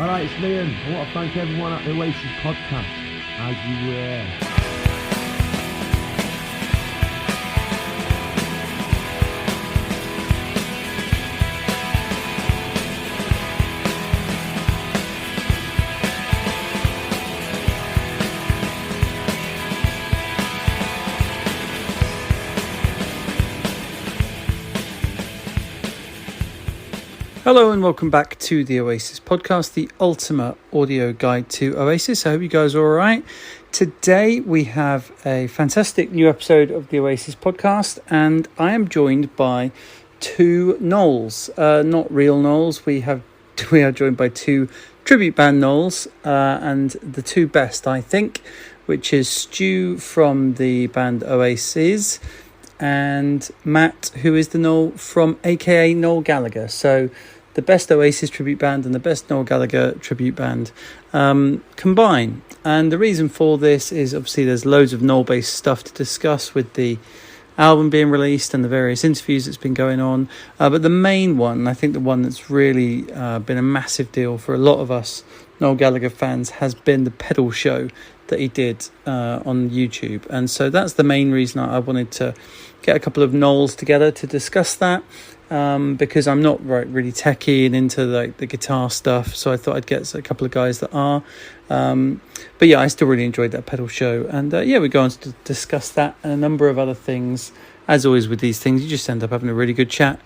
Alright, it's Liam. I want to thank everyone at the Oasis Podcast, as you were. Hello and welcome back to the Oasis Podcast, the ultimate audio guide to Oasis. I hope you guys are all right. Today we have a fantastic new episode of the Oasis Podcast, and I am joined by two Noels, not real Noels. We are joined by two tribute band Noels, and the two best, I think, which is Stu from the band Oas-is and Matt, who is the Noel from aka Noel Gallagher. So the best Oasis tribute band and the best Noel Gallagher tribute band combine. And the reason for this is obviously there's loads of Noel-based stuff to discuss with the album being released and the various interviews that's been going on. But the main one, I think the one that's really been a massive deal for a lot of us Noel Gallagher fans, has been the pedal show that he did on YouTube. And so that's the main reason I wanted to get a couple of Noels together to discuss that, because I'm not really techie and into the guitar stuff, so I thought I'd get a couple of guys that are. But yeah, I still really enjoyed that pedal show, and we go on to discuss that and a number of other things. As always with these things, you just end up having a really good chat.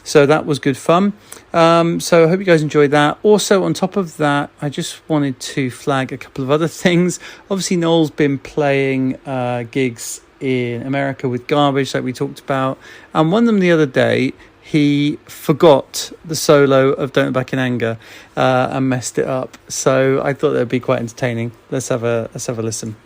So that was good fun. So I hope you guys enjoyed that. Also, on top of that, I just wanted to flag a couple of other things. Obviously, Noel's been playing gigs in America with Garbage, like we talked about. And one of them the other day, he forgot the solo of Don't Look Back in Anger and messed it up. So I thought that would be quite entertaining. Let's have a listen.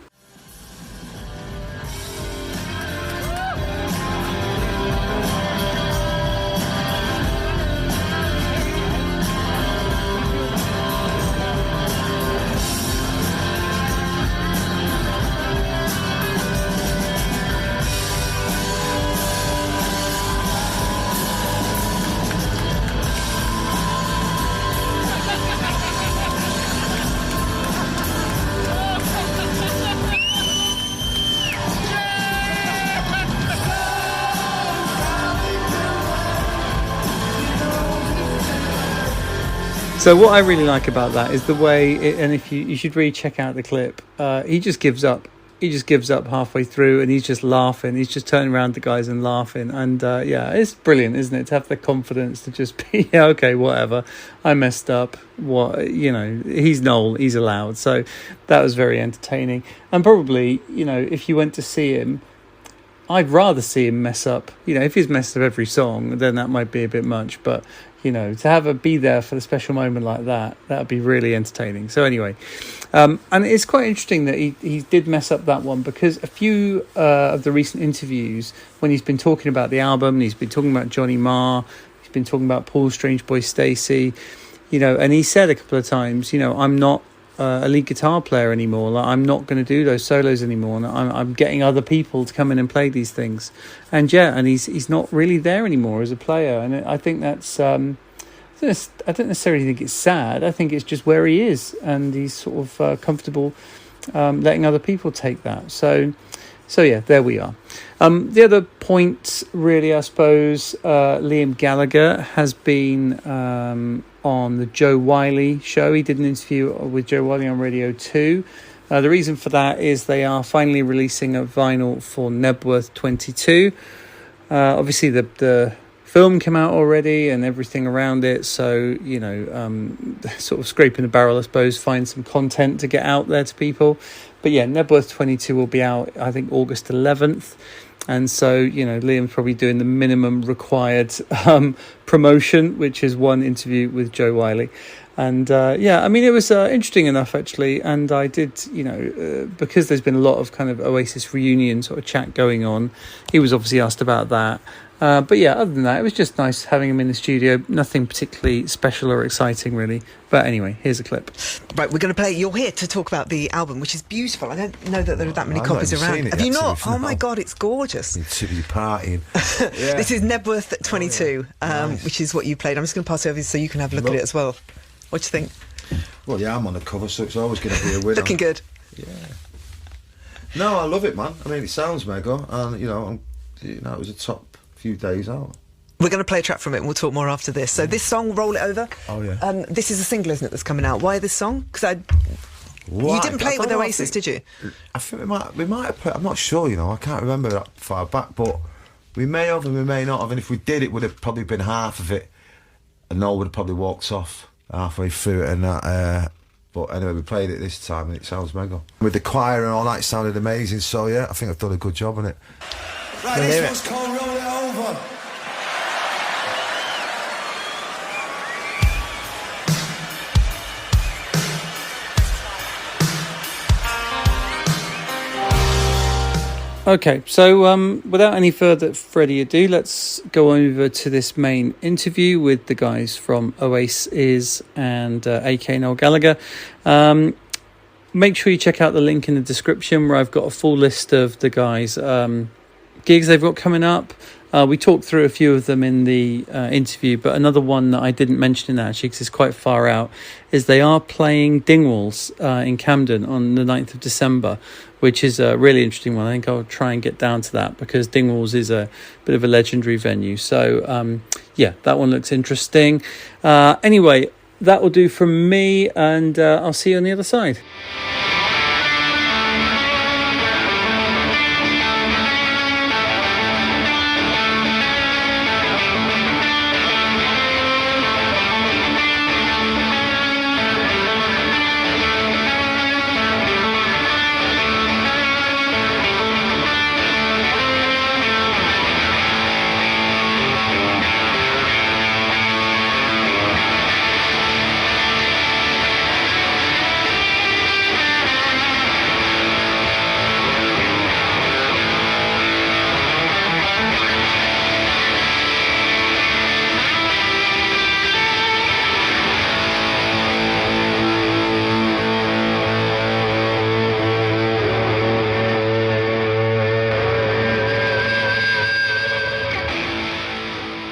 So what I really like about that is the way, and if you should really check out the clip, he just gives up. He just gives up halfway through, and he's just laughing. He's just turning around to guys and laughing. And it's brilliant, isn't it? To have the confidence to just be, yeah, okay, whatever. I messed up. He's Noel. He's allowed. So that was very entertaining. And probably, if you went to see him, I'd rather see him mess up. If he's messed up every song, then that might be a bit much. But to have be there for the special moment like that would be really entertaining. So anyway, and it's quite interesting that he did mess up that one, because a few of the recent interviews, when he's been talking about the album, he's been talking about Johnny Marr, he's been talking about Paul Strange Boy Stacey, and he said a couple of times, I'm not a lead guitar player anymore. Like, I'm not going to do those solos anymore. And I'm getting other people to come in and play these things. And he's not really there anymore as a player. And I think that's I don't necessarily think it's sad. I think it's just where he is, and he's sort of comfortable letting other people take that. So yeah, there we are. The other point, really, I suppose, Liam Gallagher has been on the Joe Wiley show. He did an interview with Joe Wiley on Radio 2. The reason for that is they are finally releasing a vinyl for Nebworth 22. Obviously, the film came out already and everything around it. So, sort of scraping the barrel, I suppose, find some content to get out there to people. But yeah, Nebworth 22 will be out, I think, August 11th. And so, Liam's probably doing the minimum required promotion, which is one interview with Joe Wiley. And it was interesting enough, actually. And I did, because there's been a lot of kind of Oasis reunion sort of chat going on, he was obviously asked about that. But yeah, other than that, it was just nice having him in the studio. Nothing particularly special or exciting, really. But anyway, here's a clip. Right, we're going to play. You're here to talk about the album, which is beautiful. I don't know that there are that many copies around. Have you not? Oh my God, it's gorgeous. To be partying. Yeah. This is Nebworth 22, nice. Which is what you played. I'm just going to pass it over so you can have a look at it as well. What do you think? Well, yeah, I'm on the cover, so it's always going to be a winner. Looking good. Yeah. No, I love it, man. I mean, it sounds mega, and it was a top few days out. We're going to play a track from it, and we'll talk more after this. So this song, "Roll It Over." Oh yeah. This is a single, isn't it? That's coming out. Why this song? Because you didn't play it with Oasis, did you? I think we might have played. I'm not sure. I can't remember that far back, but we may have and we may not have. And if we did, it would have probably been half of it, and Noel would have probably walked off halfway through it and that. But anyway, we played it this time, and it sounds mega. With the choir and all that, it sounded amazing. So yeah, I think I've done a good job on it. Right, this one's called "Roll It Over." Okay, so without any further ado, let's go over to this main interview with the guys from Oasis and AK Noel Gallagher. Make sure you check out the link in the description where I've got a full list of the guys' gigs they've got coming up. We talked through a few of them in the interview, but another one that I didn't mention in that actually because it's quite far out is they are playing Dingwalls in Camden on the 9th of December, which is a really interesting one. I think I'll try and get down to that because Dingwalls is a bit of a legendary venue. So, that one looks interesting. Anyway, that will do from me, and I'll see you on the other side.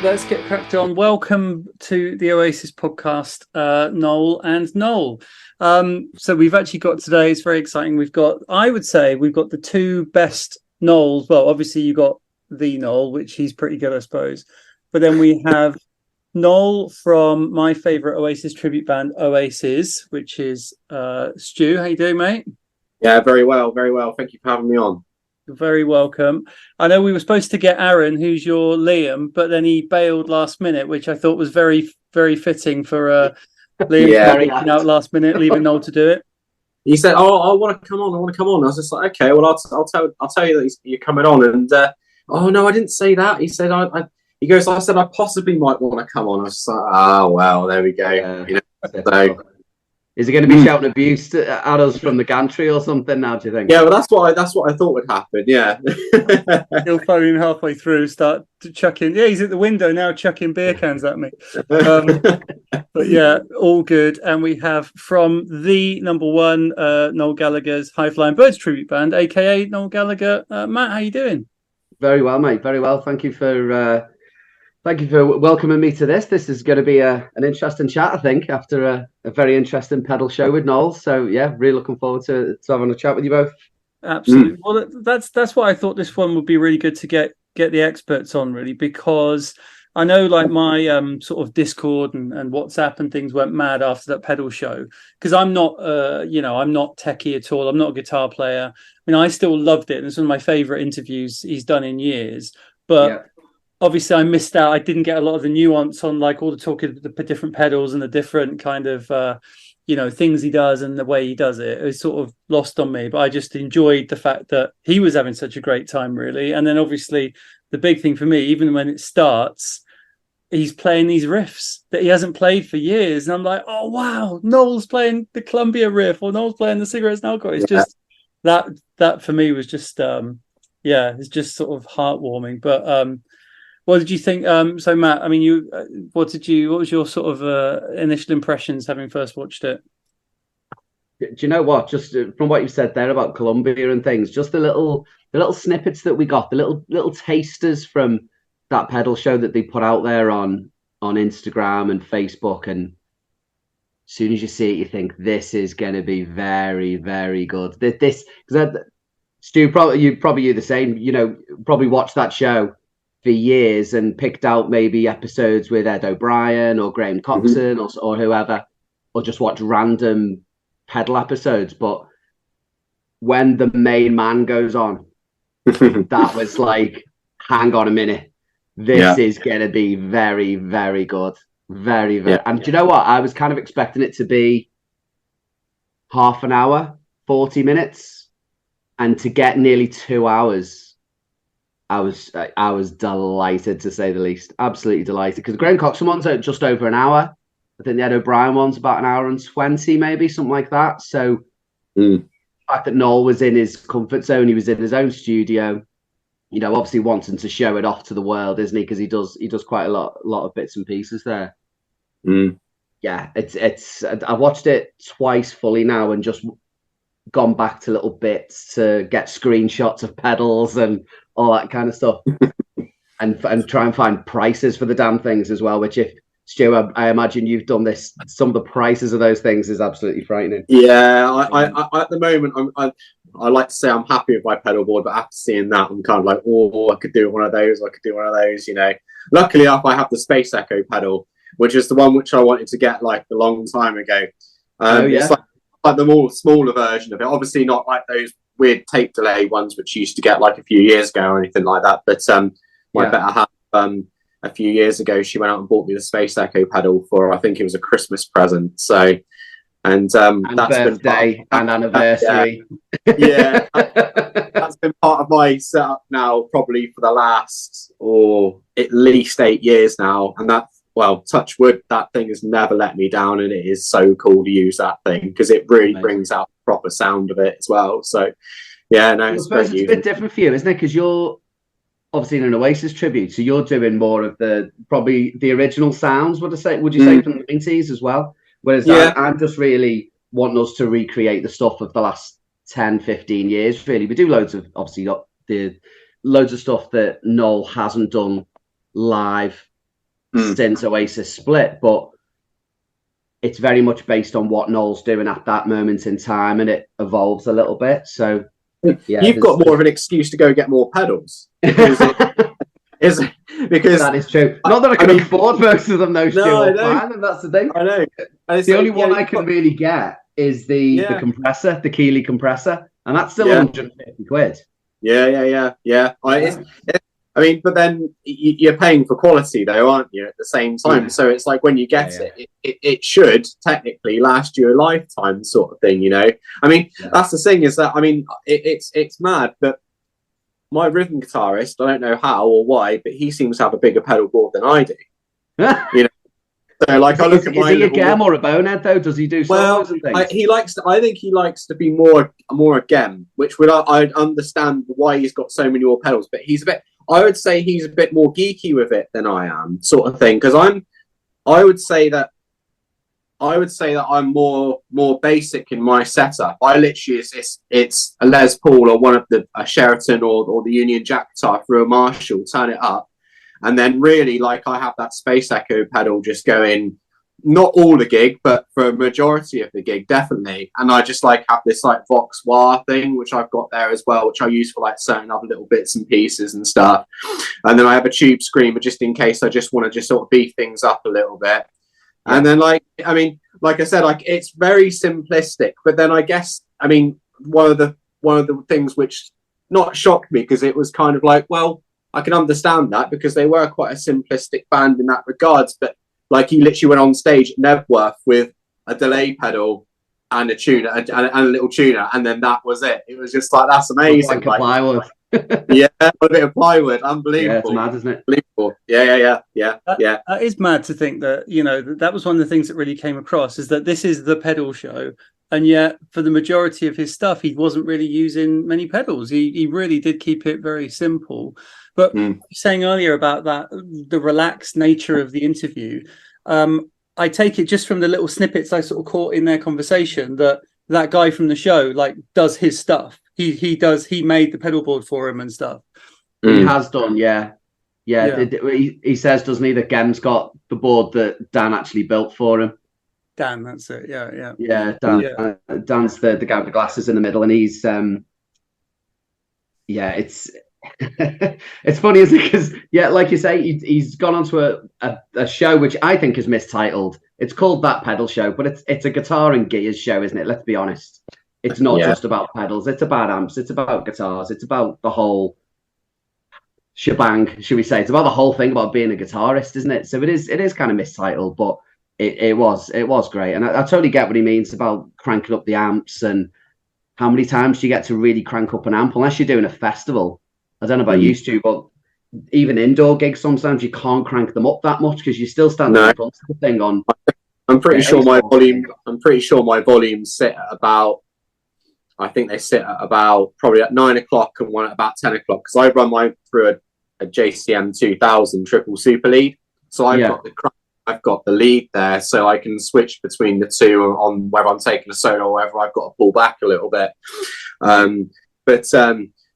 Let's get cracked on. Welcome to the Oasis Podcast, Noel and Noel. So we've actually got today, it's very exciting. I would say we've got the two best Noels. Well, obviously you got the Noel, which he's pretty good, I suppose. But then we have Noel from my favourite Oasis tribute band, Oasis, which is Stu. How you doing, mate? Yeah, very well, very well. Thank you for having me on. You're very welcome. I know we were supposed to get Aaron, who's your Liam, but then he bailed last minute, which I thought was very, very fitting for Liam walking out last minute, leaving Noel to do it. He said, "Oh, I want to come on. I want to come on." I was just like, "Okay, well, I'll tell you that you're coming on." And oh no, I didn't say that. He said, He goes, "I said I possibly might want to come on." I was just like, "Oh well, there we go." Yeah. So. Is he going to be shouting abuse at us from the gantry or something now, do you think? Yeah, well, that's what I thought would happen, yeah. He'll phone in halfway through, start chucking. Yeah, he's at the window now chucking beer cans at me. But yeah, all good. And we have from the number one, Noel Gallagher's High Flying Birds tribute band, a.k.a. Noel Gallagher. Matt, how you doing? Very well, mate. Very well. Thank you for welcoming me to this. This is going to be an interesting chat, I think, after a very interesting pedal show with Noel. So, yeah, really looking forward to having a chat with you both. Absolutely. Well, that's why I thought this one would be really good to get the experts on, really, because I know like my sort of Discord and WhatsApp and things went mad after that pedal show because I'm not, I'm not techie at all. I'm not a guitar player. I mean, I still loved it. And it's one of my favorite interviews he's done in years. But obviously I missed out. I didn't get a lot of the nuance on like all the talk of the different pedals and the different kind of, things he does and the way he does it. It was sort of lost on me, but I just enjoyed the fact that he was having such a great time, really. And then obviously the big thing for me, even when it starts, he's playing these riffs that he hasn't played for years. And I'm like, oh, wow, Noel's playing the Columbia riff or Noel's playing the Cigarettes and Alcohol. It's just that for me was just, it's just sort of heartwarming. But what did you think? So Matt, I mean, what was your sort of initial impressions having first watched it? Do you know what? Just from what you said there about Columbia and things, just the little snippets that we got, the little tasters from that pedal show that they put out there on Instagram and Facebook, and as soon as you see it, you think this is going to be very, very good. This, because Stu, you the same. You know, probably watched that show for years and picked out maybe episodes with Ed O'Brien or Graham Coxon or whoever, or just watch random pedal episodes. But when the main man goes on, that was like, hang on a minute, this is going to be very, very good. Very, very. And do you know what? I was kind of expecting it to be half an hour, 40 minutes, and to get nearly 2 hours, I was delighted, to say the least. Absolutely delighted. Because the Graham Coxon one's just over an hour. I think the Ed O'Brien one's about an hour and 20, maybe, something like that. So the fact that Noel was in his comfort zone, he was in his own studio, you know, obviously wanting to show it off to the world, isn't he? Because he does quite a lot of bits and pieces there. Yeah, it's. I've watched it twice fully now, and just gone back to little bits to get screenshots of pedals and all that kind of stuff, and try and find prices for the damn things as well. Which, if Stu, I imagine you've done this. Some of the prices of those things is absolutely frightening. Yeah, I at the moment, I like to say I'm happy with my pedal board, but after seeing that, I'm kind of like, oh, I could do one of those. I could do one of those, you know. Luckily enough, I have the Space Echo pedal, which is the one which I wanted to get like a long time ago. It's like the more smaller version of it. Obviously not like those weird tape delay ones which you used to get like a few years ago or anything like that. But my better half, a few years ago, she went out and bought me the Space Echo pedal for, I think it was a Christmas present. So, and that's birthday and anniversary. That's been part of my setup now, probably for the last or at least 8 years now. And that's, well, touch wood, that thing has never let me down, and it is so cool to use that thing because it really brings out the proper sound of it as well. So, yeah, no, it's a bit different for you, isn't it? Because you're obviously in an Oasis tribute, so you're doing more of probably the original sounds. Would you say from the 90s as well? Whereas I'm just really wanting us to recreate the stuff of the last 10, 15 years. Really, we do loads of loads of stuff that Noel hasn't done live since Oasis split, but it's very much based on what Noel's doing at that moment in time, and it evolves a little bit. So you've got more of an excuse to go get more pedals because that is true. Not that I can afford most of them, though. And that's the thing. I know. The only one I can really get is the compressor, the Keeley compressor, and that's still 150 quid. Yeah. I mean, but then you're paying for quality, though, aren't you, at the same time? Yeah. So it's like when you get it should technically last you a lifetime sort of thing, you know? I mean, that's the thing is that, I mean, it's mad, but my rhythm guitarist, I don't know how or why, but he seems to have a bigger pedal board than I do. You know? So, like, I look at my. Is he a gem or a bonehead though? Does he do solos and things? I think he likes to be more a gem, which I understand why he's got so many more pedals. But I would say he's a bit more geeky with it than I am, sort of thing. Because I would say that I'm more basic in my setup. I literally it's a Les Paul or one of a Sheraton or the Union Jack guitar through a Marshall, turn it up. And then really, like, I have that Space Echo pedal just going, not all the gig, but for a majority of the gig, definitely. And I just like have this like Vox Wah thing, which I've got there as well, which I use for like certain other little bits and pieces and stuff. And then I have a tube screamer just in case I just want to just sort of beef things up a little bit. Yeah. And then like I said, like it's very simplistic, but then I guess, I mean, one of the things which not shocked me because it was kind of like, well, I can understand that because they were quite a simplistic band in that regards. But like he literally went on stage at Nebworth with a delay pedal and a tuner and a little tuner, and then that was it. It was just like, that's amazing. Like plywood. Yeah, a bit of plywood. Unbelievable. Yeah, it's mad, isn't it? Unbelievable. Yeah. That is mad to think that, you know, that was one of the things that really came across, is that this is the pedal show. And yet, for the majority of his stuff, he wasn't really using many pedals. He really did keep it very simple. But saying earlier about that, the relaxed nature of the interview, I take it just from the little snippets I sort of caught in their conversation that guy from the show like does his stuff. He made the pedal board for him and stuff. He has done, yeah. He says, doesn't he, that Gem's got the board that Dan actually built for him. Dan, that's it. Yeah. Dan's the guy with the glasses in the middle, and he's it's it's funny, isn't it? Because like you say, he's gone onto a show which I think is mistitled. It's called That Pedal Show, but it's a guitar and gears show, isn't it? Let's be honest. It's not just about pedals. It's about amps. It's about guitars. It's about the whole shebang, should we say? It's about the whole thing about being a guitarist, isn't it? So it is kind of mistitled, but it was great, and I totally get what he means about cranking up the amps and how many times do you get to really crank up an amp unless you're doing a festival. I don't know about used to, but even indoor gigs sometimes you can't crank them up that much because you still stand in front of the thing on. I'm pretty sure my volumes sit at about. I think they sit at about probably at 9 o'clock and one at about 10 o'clock because I run mine through a JCM 2000 triple super lead. So I've got the lead there, so I can switch between the two on whether I'm taking a solo or whether I've got to pull back a little bit.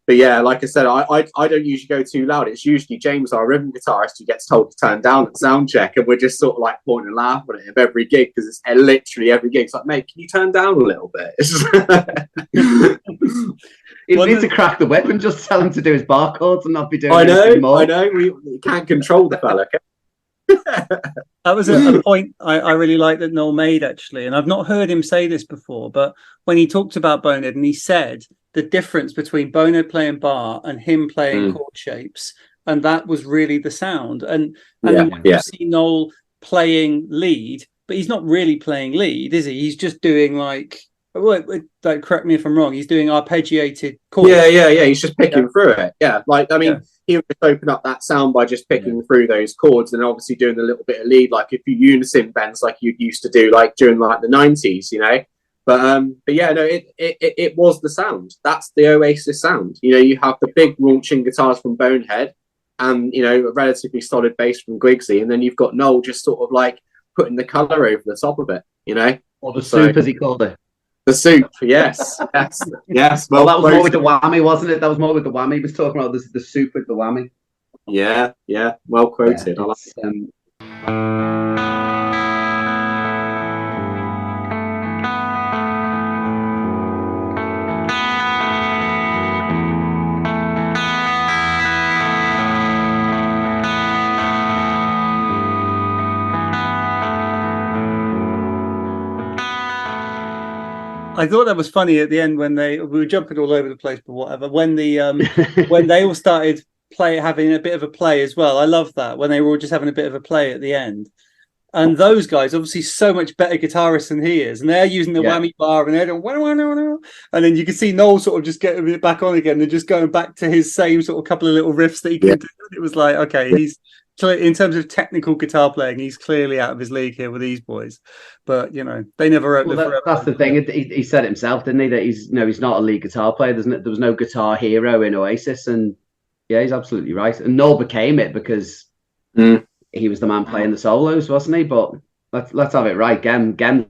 But yeah, like I said, I don't usually go too loud. It's usually James, our rhythm guitarist, who gets told to turn down at sound check, and we're just sort of like pointing and laughing at him every gig because it's literally every gig. It's like, mate, can you turn down a little bit? He needs to crack the whip and just tell him to do his barcodes and not be doing anything more. I know. We can't control the fella. That was a point I really like that Noel made, actually, and I've not heard him say this before, but when he talked about Bonehead and he said the difference between Bonehead playing bar and him playing chord shapes, and that was really the sound. And you see Noel playing lead, but he's not really playing lead, is he? He's just doing correct me if I'm wrong, he's doing arpeggiated chords. Yeah. He's just picking through it. Yeah, he would just open up that sound by just picking through those chords and obviously doing a little bit of lead, like if you unison bends like you used to do like during like the 90s, you know. But yeah, no, it was the sound. That's the Oasis sound. You know, you have the big launching guitars from Bonehead and, you know, a relatively solid bass from Grigsby, and then you've got Noel just sort of like putting the colour over the top of it, you know. Or the soup, as he called it. The soup, yes. Yes. Well, that was more with the whammy, wasn't it? That was more with the whammy. He was talking about the soup with the whammy. Yeah. Well quoted. I like it. I thought that was funny at the end when we were jumping all over the place, but whatever. When when they all started having a bit of a play as well. I love that when they were all just having a bit of a play at the end. And those guys, obviously, so much better guitarists than he is, and they're using the whammy bar, and they're doing, and then you can see Noel sort of just getting it back on again and just going back to his same sort of couple of little riffs that he can do. It was like, okay, he's in terms of technical guitar playing, he's clearly out of his league here with these boys. But you know, they never wrote. That's the thing. He said it himself, didn't he? That he's not a lead guitar player. There was no guitar hero in Oasis, and yeah, he's absolutely right. And Noel became it because he was the man playing the solos, wasn't he? But let's have it right. Gem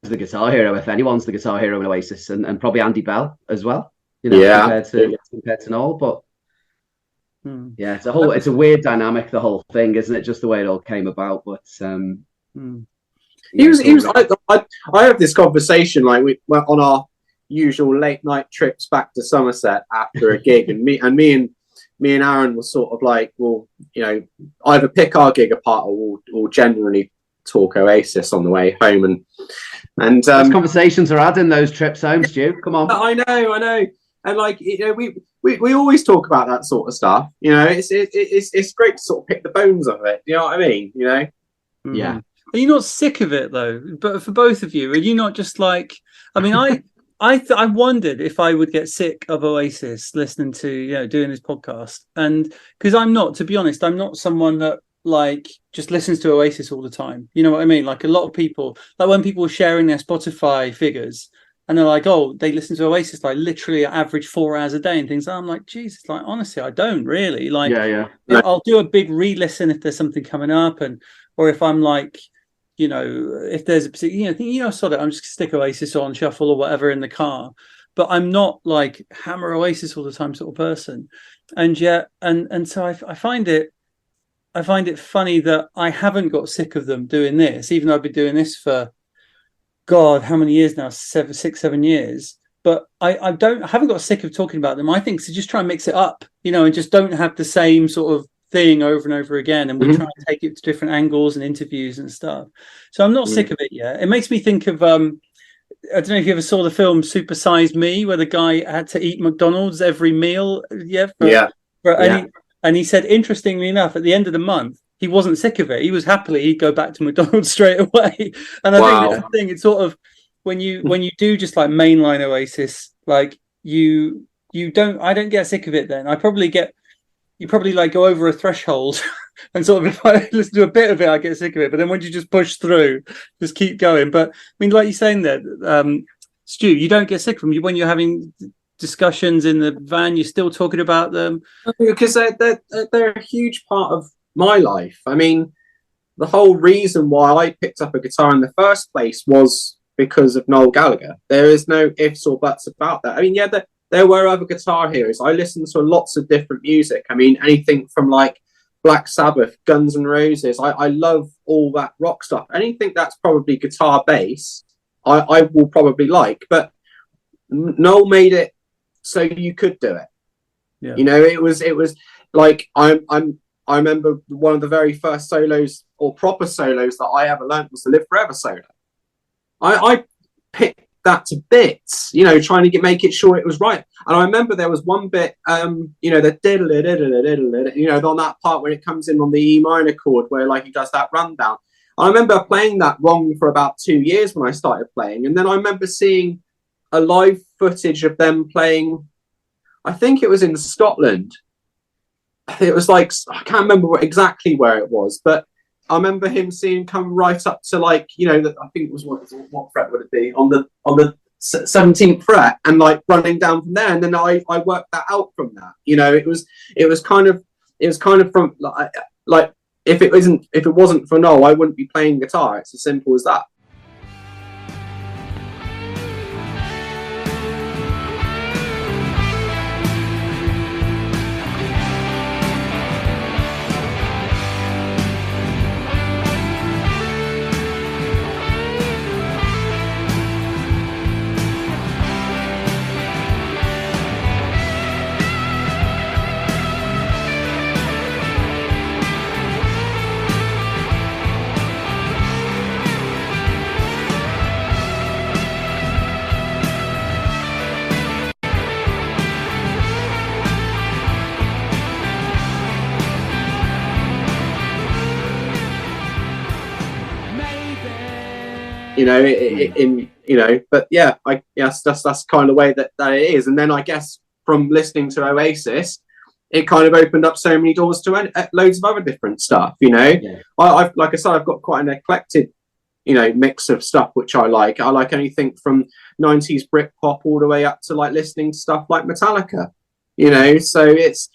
is the guitar hero, if anyone's the guitar hero in Oasis, and probably Andy Bell as well. You know, compared to Noel, but. Yeah, it's a weird dynamic, the whole thing, isn't it? Just the way it all came about. But he was. I have this conversation like we went on our usual late night trips back to Somerset after a gig, and me and Aaron were sort of like, well, you know, either pick our gig apart or we'll generally talk Oasis on the way home, and those conversations are had in those trips home, Stu. Come on. I know. And like, you know, we always talk about that sort of stuff. You know, it's great to sort of pick the bones of it. You know what I mean? You know? Yeah. Are you not sick of it though? But for both of you, are you not just like? I mean, I wondered if I would get sick of Oasis listening to doing this podcast, and because I'm not, to be honest, I'm not someone that like just listens to Oasis all the time. You know what I mean? Like a lot of people, like when people were sharing their Spotify figures. And they're like, oh, they listen to Oasis like literally average 4 hours a day and things. And I'm like, Jesus, like honestly, I don't really like. Yeah. I'll do a big re-listen if there's something coming up, or if I'm like, you know, if there's a particular, sort of, I'm just gonna stick Oasis on shuffle or whatever in the car. But I'm not like hammer Oasis all the time sort of person. And yet, and so I find it funny that I haven't got sick of them doing this, even though I've been doing this for God, how many years now? 7 years. But I haven't got sick of talking about them. I think to just try and mix it up, and just don't have the same sort of thing over and over again. And we try and take it to different angles and interviews and stuff. So I'm not sick of it yet. It makes me think of, I don't know if you ever saw the film Super Size Me, where the guy had to eat McDonald's every meal. And he said, interestingly enough, at the end of the month, he wasn't sick of it. He was he'd go back to McDonald's straight away. And I think that's the thing. It's sort of, when you do just like mainline Oasis, like I don't get sick of it then. You probably like go over a threshold and sort of, if I listen to a bit of it, I get sick of it. But then once you just push through, just keep going. But I mean, like you're saying there, Stu, you don't get sick of them. When you're having discussions in the van, you're still talking about them. Because they're a huge part of my life. I mean, the whole reason why I picked up a guitar in the first place was because of Noel Gallagher. There is no ifs or buts about that. I mean, there were other guitar heroes. I listened to lots of different music. I mean, anything from like Black Sabbath, Guns N' Roses. I love all that rock stuff. Anything that's probably guitar bass, I will probably like. But Noel made it so you could do it. Yeah. It was like I remember one of the very first solos or proper solos that I ever learned was the Live Forever solo. I picked that to bits, trying to make it sure it was right. And I remember there was one bit, the on that part where it comes in on the E minor chord where like he does that rundown. I remember playing that wrong for about 2 years when I started playing. And then I remember seeing a live footage of them playing, I think it was in Scotland. It was like, I can't remember exactly where it was, but I remember him seeing come right up to like, I think it was what fret would it be on the 17th fret and like running down from there. And then I worked that out from that. It was kind of from like if it wasn't for Noel, I wouldn't be playing guitar. It's as simple as that. But yeah, that's kind of the way that it is. And then I guess from listening to Oasis, it kind of opened up so many doors to loads of other different stuff. I've like I said, I've got quite an eclectic mix of stuff which I like. I like anything from 90s Britpop all the way up to like listening to stuff like Metallica. So it's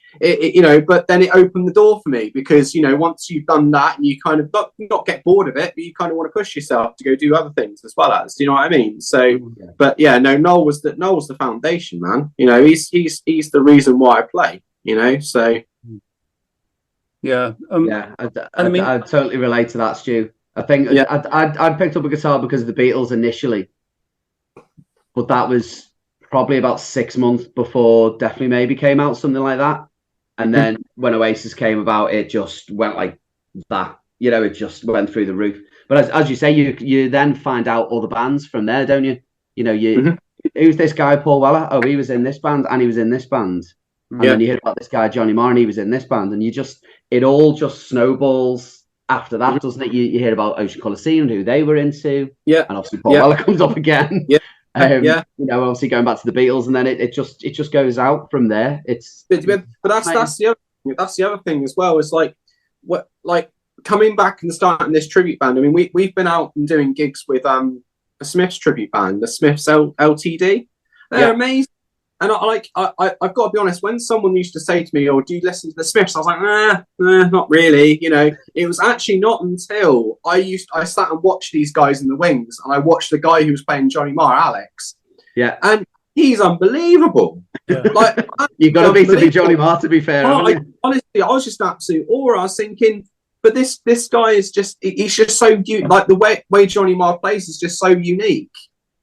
but then it opened the door for me because once you've done that and you kind of not get bored of it, but you kind of want to push yourself to go do other things as well as, do you know what I mean? So but yeah, no, Noel was the foundation, man. He's the reason why I play, so yeah. I totally relate to that, Stu. I think I picked up a guitar because of the Beatles initially, but that was probably about 6 months before Definitely Maybe came out, something like that. And then when Oasis came about, it just went like that. It just went through the roof. But as you say, you then find out all the bands from there, don't you? Who's this guy, Paul Weller? Oh, he was in this band and he was in this band. And then you hear about this guy, Johnny Marr, and he was in this band. And it all just snowballs after that, doesn't it? You hear about Ocean Coliseum, who they were into. Yeah. And obviously Paul Weller comes up again. Yeah. Obviously going back to the Beatles, and then it just goes out from there. But that's the other thing as well. Is like coming back and starting this tribute band. I mean, we've been out and doing gigs with the Smiths tribute band, the Smiths Ltd. They're amazing, and I've got to be honest. When someone used to say to me, "Oh, do you listen to the Smiths?" I was like, not really. It was actually not until I sat and watched these guys in the wings, and I watched the guy who was playing Johnny Marr, Alex. Yeah, and he's unbelievable. Yeah. You got to be Johnny Marr, to be fair. Honestly, I was just absolute awe. I was thinking, But this guy is he's just so like the way Johnny Marr plays is just so unique.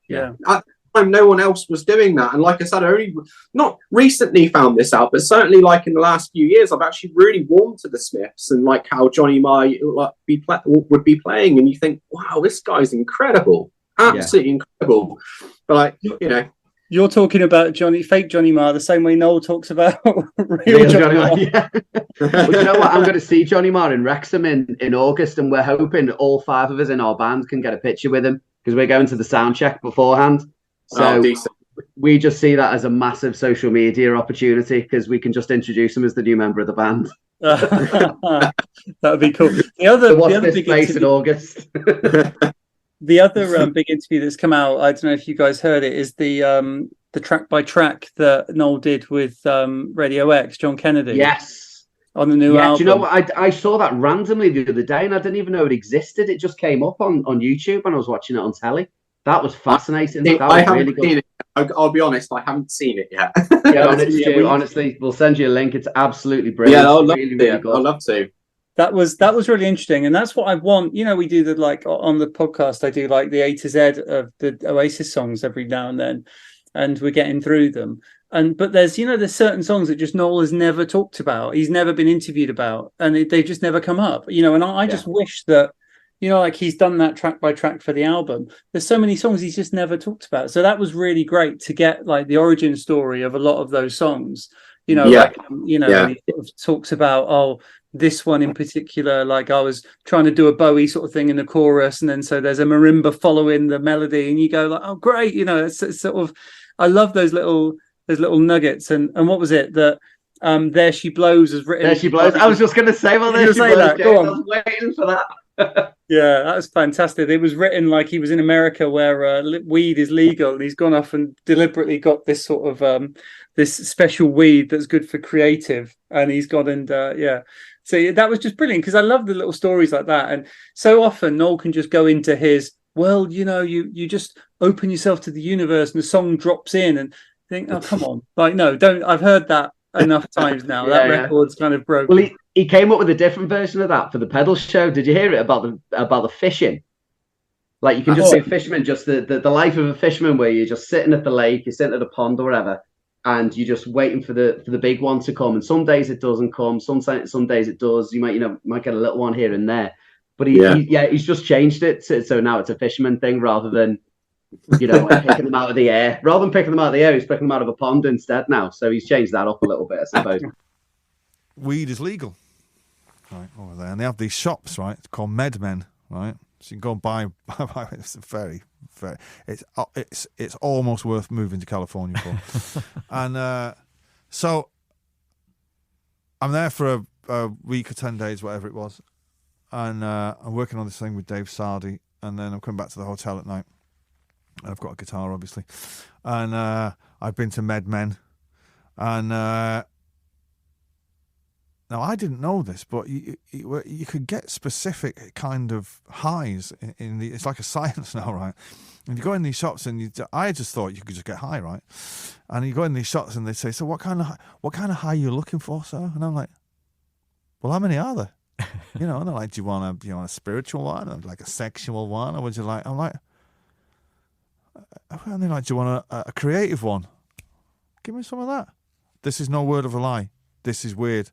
Yeah. At the time, no one else was doing that. And like I said, I only not recently found this out, but certainly like in the last few years, I've actually really warmed to the Smiths and like how Johnny Marr would be playing. And you think, wow, this guy's incredible. Absolutely incredible. But like, you know. You're talking about fake Johnny Marr the same way Noel talks about real Johnny Marr. Yeah. Well, you know what? I'm going to see Johnny Marr in Wrexham in August, and we're hoping all 5 of us in our band can get a picture with him because we're going to the sound check beforehand. So we just see that as a massive social media opportunity because we can just introduce him as the new member of the band. That would be cool. The other big space in August. The other big interview that's come out, I don't know if you guys heard it, is the track by track that Noel did with Radio X, John Kennedy. Yes. On the new album. Do you know what? I saw that randomly the other day and I didn't even know it existed. It just came up on YouTube and I was watching it on telly. That was fascinating. I haven't seen it. I'll be honest, I haven't seen it yet. Yeah, honestly, we'll send you a link. It's absolutely brilliant. Yeah, I'd love really, to. really good. I'd love to. That was really interesting, and that's what I want. You know, we do like on the podcast. I do like the A to Z of the Oasis songs every now and then, and we're getting through them. But there's certain songs that just Noel has never talked about. He's never been interviewed about, and they just never come up. And I just wish that like he's done that track by track for the album. There's so many songs he's just never talked about. So that was really great to get like the origin story of a lot of those songs. He sort of talks about this one in particular, like I was trying to do a Bowie sort of thing in the chorus, and then so there's a marimba following the melody, and you go like, oh great, it's sort of, I love those little nuggets. And what was it that There She Blows is written? There She Blows. I was just going to say, well, There She Blows. That. Go on. I was waiting for that. Yeah, that was fantastic. It was written like he was in America where weed is legal, and he's gone off and deliberately got this sort of this special weed that's good for creative, and he's gone and So that was just brilliant because I love the little stories like that. And so often Noel can just go into his, well, you just open yourself to the universe and the song drops in and think, oh, come on. Like, no, don't. I've heard that enough times now. That record's kind of broken. Well, he came up with a different version of that for the pedal show. Did you hear it about the fishing? Like, you can just be a fisherman, just the life of a fisherman where you're just sitting at the lake, you're sitting at a pond or whatever, and you're just waiting for the big one to come. And some days it doesn't come. Some days it does. You might get a little one here and there. But he's just changed it so now it's a fisherman thing rather than picking them out of the air. Rather than picking them out of the air, he's picking them out of a pond instead now. So he's changed that up a little bit, I suppose. Weed is legal, right, over there, and they have these shops, right, called MedMen, right. So you can go and buy. It's very, very. It's almost worth moving to California for. And so I'm there for a week or 10 days, whatever it was, and I'm working on this thing with Dave Sardi, and then I'm coming back to the hotel at night. I've got a guitar, obviously, and I've been to MedMen, and now I didn't know this, but you could get specific kind of highs in the. It's like a science now, right? And you go in these shops, and I just thought you could just get high, right? And you go in these shops, and they say, "So what kind of high are you looking for, sir?" And I'm like, "Well, how many are there?" And they're like, "Do you want a spiritual one, or like a sexual one, or would you like?" I'm like, "And they're like, do you want a creative one? Give me some of that." This is no word of a lie. This is weird.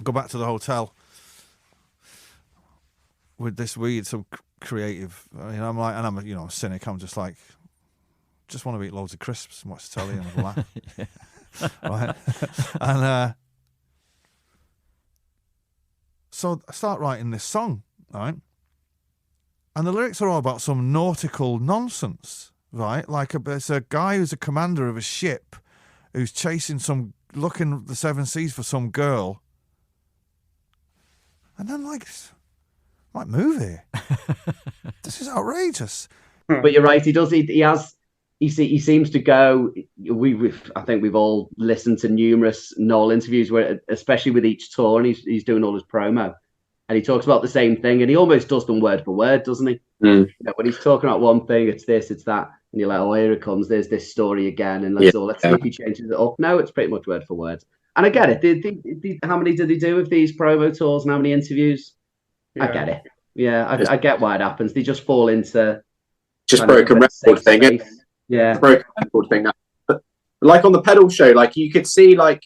Go back to the hotel with this weed, some creative. I'm like, and I'm a cynic. I'm just like, just want to eat loads of crisps and watch telly and laugh. Right? And so I start writing this song, right? And the lyrics are all about some nautical nonsense, right? Like there's a guy who's a commander of a ship who's looking the seven seas for some girl. And then like move here. This is outrageous. But you're right. He does. He seems to go. I think we've all listened to numerous Noel interviews where, especially with each tour, and he's doing all his promo, and he talks about the same thing, and he almost does them word for word, doesn't he? When he's talking about one thing, it's this, it's that, and you're like, oh, here it comes. There's this story again, and let's see if he changes it up. No, it's pretty much word for word. And I get it. How many did he do with these promo tours and how many interviews? I get it. Yeah, I get why it happens. They just fall into just broken record thing. Yeah, broken record thing. But like on the pedal show, like you could see, like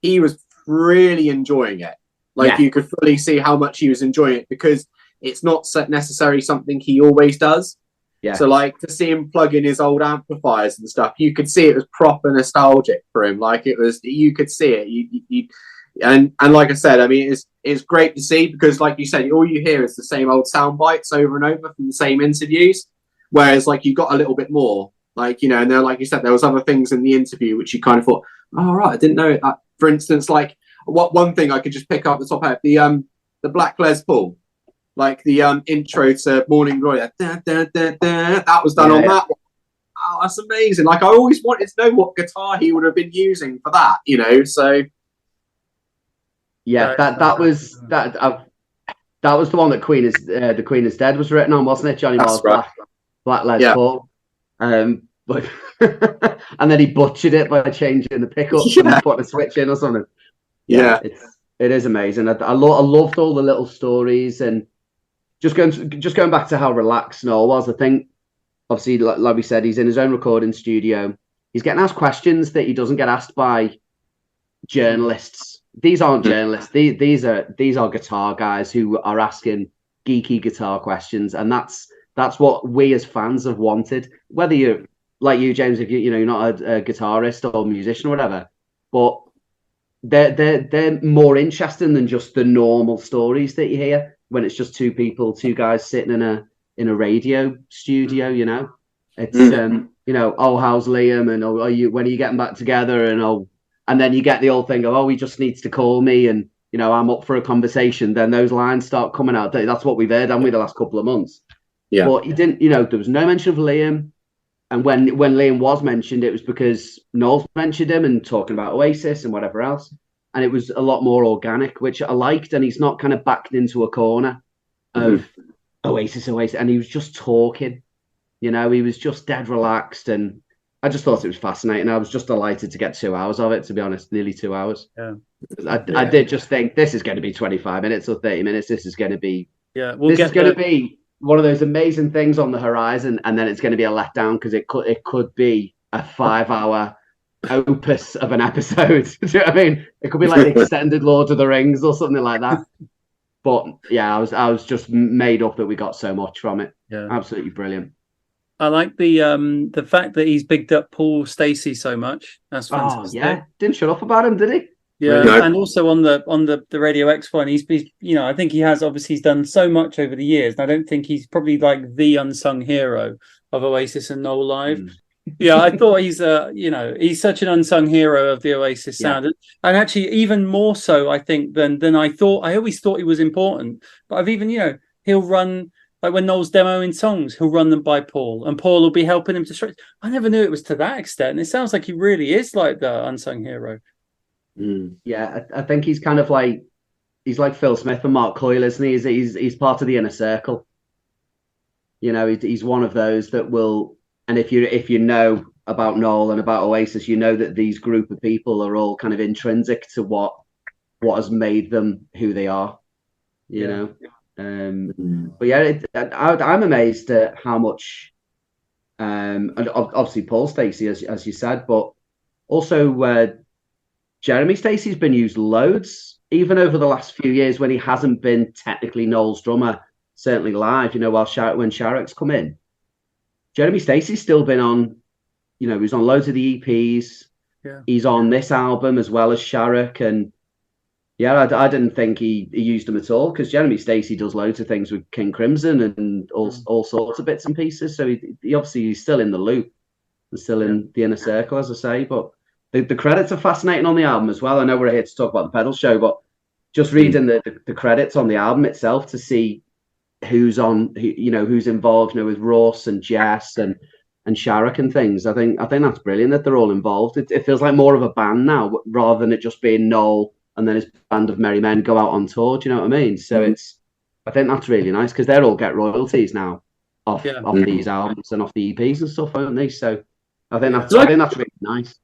he was really enjoying it. Like you could fully see how much he was enjoying it, because it's not necessarily something he always does. Yeah. So like to see him plug in his old amplifiers and stuff, you could see it was proper nostalgic for him. Like it was, you could see it. And like I said, I mean, it's great to see, because like you said, all you hear is the same old sound bites over and over from the same interviews. Whereas like you got a little bit more, like, you know, and then like you said, there was other things in the interview which you kind of thought, oh right, I didn't know it. For instance, like one thing I could just pick up the top of the Black Les Paul, like the intro to Morning Glory, that was done on that one. Oh, that's amazing. Like I always wanted to know what guitar he would have been using for that, you know, so. Yeah, that was the one that The Queen is Dead was written on, wasn't it? Johnny Marr's right. Black Les Paul. But and then he butchered it by changing the pickups and putting a switch in or something. Yeah. It is amazing. I loved all the little stories, and just going back to how relaxed Noel was. I think obviously, like we said, he's in his own recording studio. He's getting asked questions that he doesn't get asked by journalists. These aren't journalists. These are guitar guys who are asking geeky guitar questions, and that's what we as fans have wanted. Whether you're like you, James, if you're not a guitarist or musician or whatever, but they're more interesting than just the normal stories that you hear when it's just two guys sitting in a radio studio. You know, it's how's Liam, and when are you getting back together, and then you get the old thing of, he just needs to call me, and I'm up for a conversation. Then those lines start coming out. That's what we've heard, haven't we, the last couple of months? Yeah. But he didn't. There was no mention of Liam. And when Liam was mentioned, it was because Noel mentioned him and talking about Oasis and whatever else. And it was a lot more organic, which I liked. And he's not kind of backed into a corner of Oasis. And he was just talking. He was just dead relaxed. And I just thought it was fascinating. I was just delighted to get 2 hours of it, to be honest, nearly 2 hours. Yeah. I did just think this is going to be 25 minutes or 30 minutes. This is going to be... Yeah, this is going to be one of those amazing things on the horizon, and then it's going to be a letdown, because it could be a 5-hour opus of an episode. Do you know what I mean? It could be like the extended Lord of the Rings or something like that. But yeah, I was just made up that we got so much from it. Yeah, absolutely brilliant. I like the fact that he's bigged up Paul Stacey so much. That's fantastic. Oh yeah, didn't shut up about him, did he? Yeah, no. And also on the Radio X one, he's I think he's done so much over the years, and I don't think he's probably like the unsung hero of Oasis and Noel live. Yeah, I thought he's such an unsung hero of the Oasis sound, and actually even more so, I think, than I thought. I always thought he was important, but I've even he'll run. Like when Noel's demoing songs, he'll run them by Paul, and Paul will be helping him to stretch. I never knew it was to that extent. It sounds like he really is like the unsung hero. Yeah, I think he's kind of like Phil Smith and Mark Coyle, isn't he? He's part of the inner circle. He's one of those that will. And if you know about Noel and about Oasis, you know that these group of people are all kind of intrinsic to what has made them who they are. But yeah, I'm amazed at how much. And obviously Paul Stacey, as you said, but also. Jeremy Stacey's been used loads, even over the last few years when he hasn't been technically Noel's drummer, certainly live, when Sharrock's come in. Jeremy Stacey's still been on, he was on loads of the EPs. Yeah. He's on this album as well as Sharrock. And yeah, I didn't think he used them at all, because Jeremy Stacey does loads of things with King Crimson and all sorts of bits and pieces. So he obviously he's still in the loop and still in the inner circle, as I say, but the credits are fascinating on the album as well. I know we're here to talk about the pedal show, but just reading the credits on the album itself to see who's on, who's involved, with Ross and Jess and Sharrock and things. I think that's brilliant that they're all involved. It feels like more of a band now, rather than it just being Noel and then his band of merry men go out on tour. Do you know what I mean? So I think that's really nice, because they all get royalties now off these albums and off the EPs and stuff, don't they? So I think that's really nice.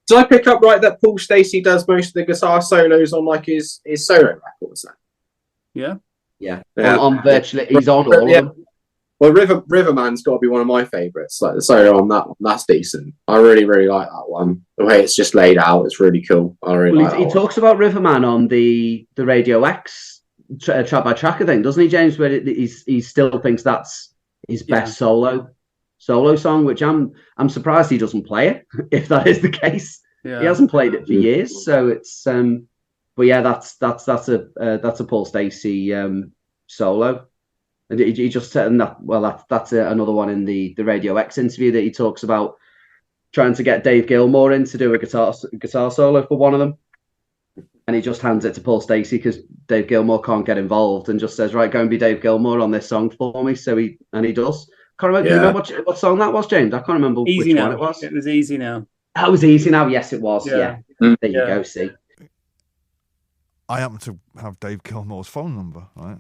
Did I pick up right that Paul Stacey does most of the guitar solos on like his solo records then? Yeah. Yeah. On virtually, he's on all of them. Well, Riverman's got to be one of my favourites. Like the solo on that's decent. I really, really like that one. The way it's just laid out, it's really cool. I really like he talks about Riverman on the Radio X track by track thing, doesn't he, James? Where he still thinks that's his best solo song, which I'm surprised he doesn't play it. If that is the case, he hasn't played it for years. So it's but yeah, that's a Paul Stacey solo. And he just said that. Well, that's another one in the Radio X interview that he talks about trying to get Dave Gilmour in to do a guitar solo for one of them, and he just hands it to Paul Stacey because Dave Gilmour can't get involved, and just says, "Right, go and be Dave Gilmour on this song for me." So he does. Can't remember. Do you remember what song that was, James? I can't remember which one it was. It was Easy Now. That was Easy Now. Yes, it was. Yeah. There you go. See. I happen to have Dave Gilmour's phone number, right?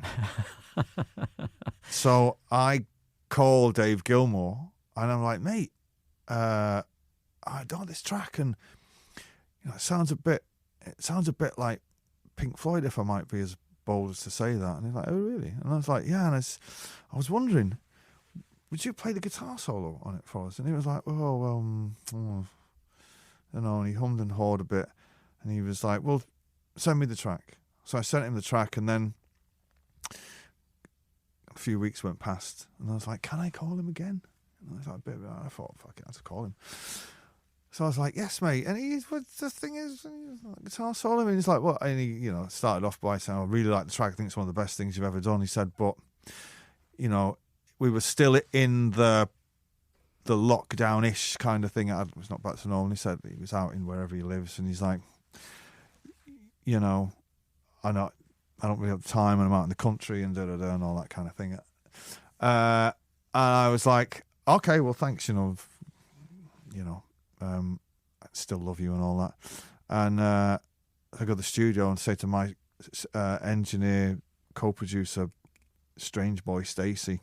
So I call Dave Gilmour and I'm like, mate, I done this track and it sounds a bit like Pink Floyd, if I might be as bold as to say that. And he's like, oh really? And I was like, yeah. And I was wondering, would you play the guitar solo on it for us? And he was like, and he hummed and hawed a bit, and he was like, well, send me the track. So I sent him the track, and then a few weeks went past, and I was like, can I call him again? And I was like, I thought, fuck it, I have to call him. So I was like, yes, mate. And the thing is, like, guitar solo. And he's like, what? And he, started off by saying, I really like the track. I think it's one of the best things you've ever done. He said, but, we were still in the lockdown-ish kind of thing. It was not back to normal. And he said he was out in wherever he lives. And he's like, I don't really have the time, and I'm out in the country and and all that kind of thing. And I was like, okay, well, thanks. I still love you and all that. And I go to the studio and say to my engineer, co-producer, Strange Boy Stacey,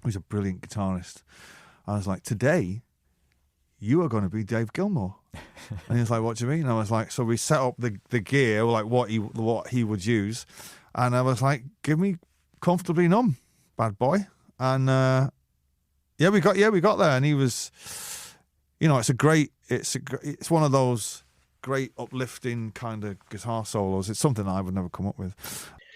who's a brilliant guitarist. I was like, today, you are going to be Dave Gilmour. And he was like, what do you mean? And I was like, so we set up the gear, like what he would use. And I was like, give me Comfortably Numb, bad boy. And we got there. And he was, it's one of those great uplifting kind of guitar solos. It's something I would never come up with.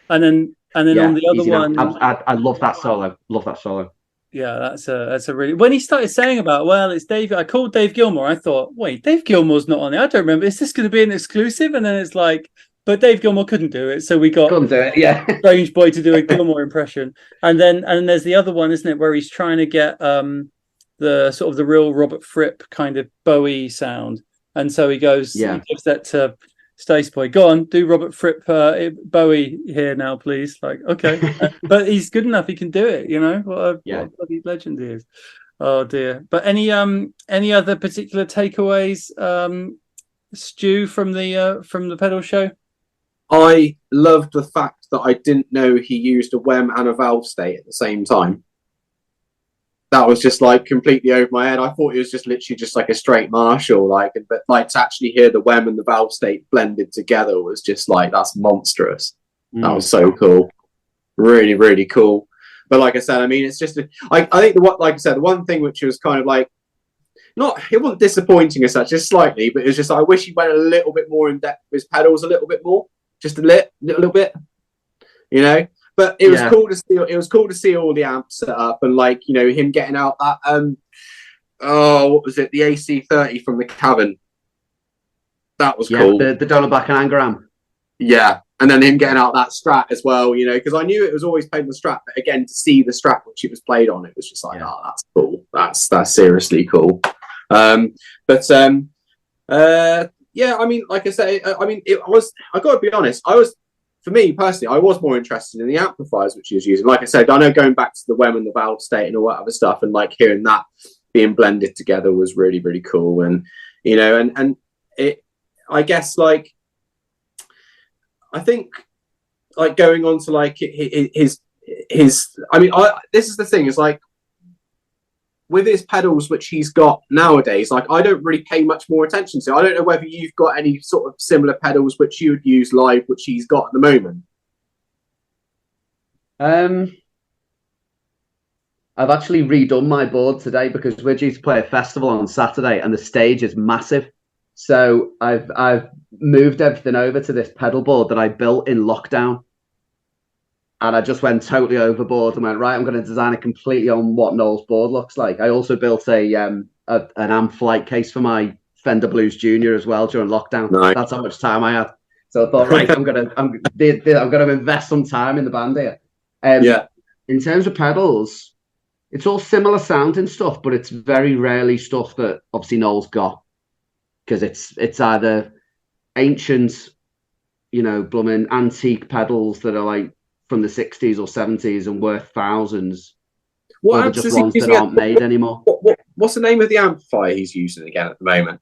And then on the other one, I love that solo. Love that solo. Yeah, that's a really. When he started saying about, well, it's Dave. I called Dave Gilmour. I thought, wait, Dave Gilmour's not on there. I don't remember. Is this going to be an exclusive? And then it's like, but Dave Gilmour couldn't do it, so we got Strange Boy to do a Gilmour impression. And then there's the other one, isn't it, where he's trying to get the sort of the real Robert Fripp kind of Bowie sound, and so he goes, he gives that to Stace Boy, go on, do Robert Fripp Bowie here now, please. Like, okay. But he's good enough, he can do it, what a bloody legend he is. Oh dear. But any other particular takeaways, Stu, from the pedal show? I loved the fact that I didn't know he used a WEM and a valve state at the same time. That was just like completely over my head. I thought it was just literally just like a straight Marshall, but to actually hear the WEM and the valve state blended together was just like, that's monstrous. That was so cool. Really, really cool. But like I said, I mean, it's just, I think the one thing which was kind of like, it wasn't disappointing as such, just slightly, but it was just, I wish he went a little bit more in depth with his pedals a little bit more, just a little bit, But it was cool to see. It was cool to see all the amps set up and him getting out that what was it? The AC30 from the Cavern. That was cool. The Donald Black and Anger amp. Yeah, and then him getting out that Strat as well. Because I knew it was always played on the Strat, but again to see the Strat which it was played on, it was just like, oh, that's cool. That's seriously cool. I mean, like I say, it was. I got to be honest. For me personally, I was more interested in the amplifiers which he was using. Like I said, I know going back to the WEM and the valve state and all that other stuff, and hearing that being blended together was really, really cool. And and it, I guess, I think, going on to his. I mean, this is the thing. Is with his pedals, which he's got nowadays, I don't really pay much more attention to. I don't know whether you've got any sort of similar pedals which you would use live, which he's got at the moment. I've actually redone my board today because we're due to play a festival on Saturday and the stage is massive. So I've moved everything over to this pedal board that I built in lockdown. And I just went totally overboard and went, right, I'm going to design it completely on what Noel's board looks like. I also built an amp flight case for my Fender Blues Junior as well during lockdown. Nice. That's how much time I had. So I thought, right, I'm gonna invest some time in the band here. In terms of pedals, it's all similar sounding stuff, but it's very rarely stuff that obviously Noel's got, because it's either ancient, blooming antique pedals that are like from the 60s or 70s and worth thousands. What amps just ones that aren't made anymore. What's the name of the amplifier he's using again at the moment?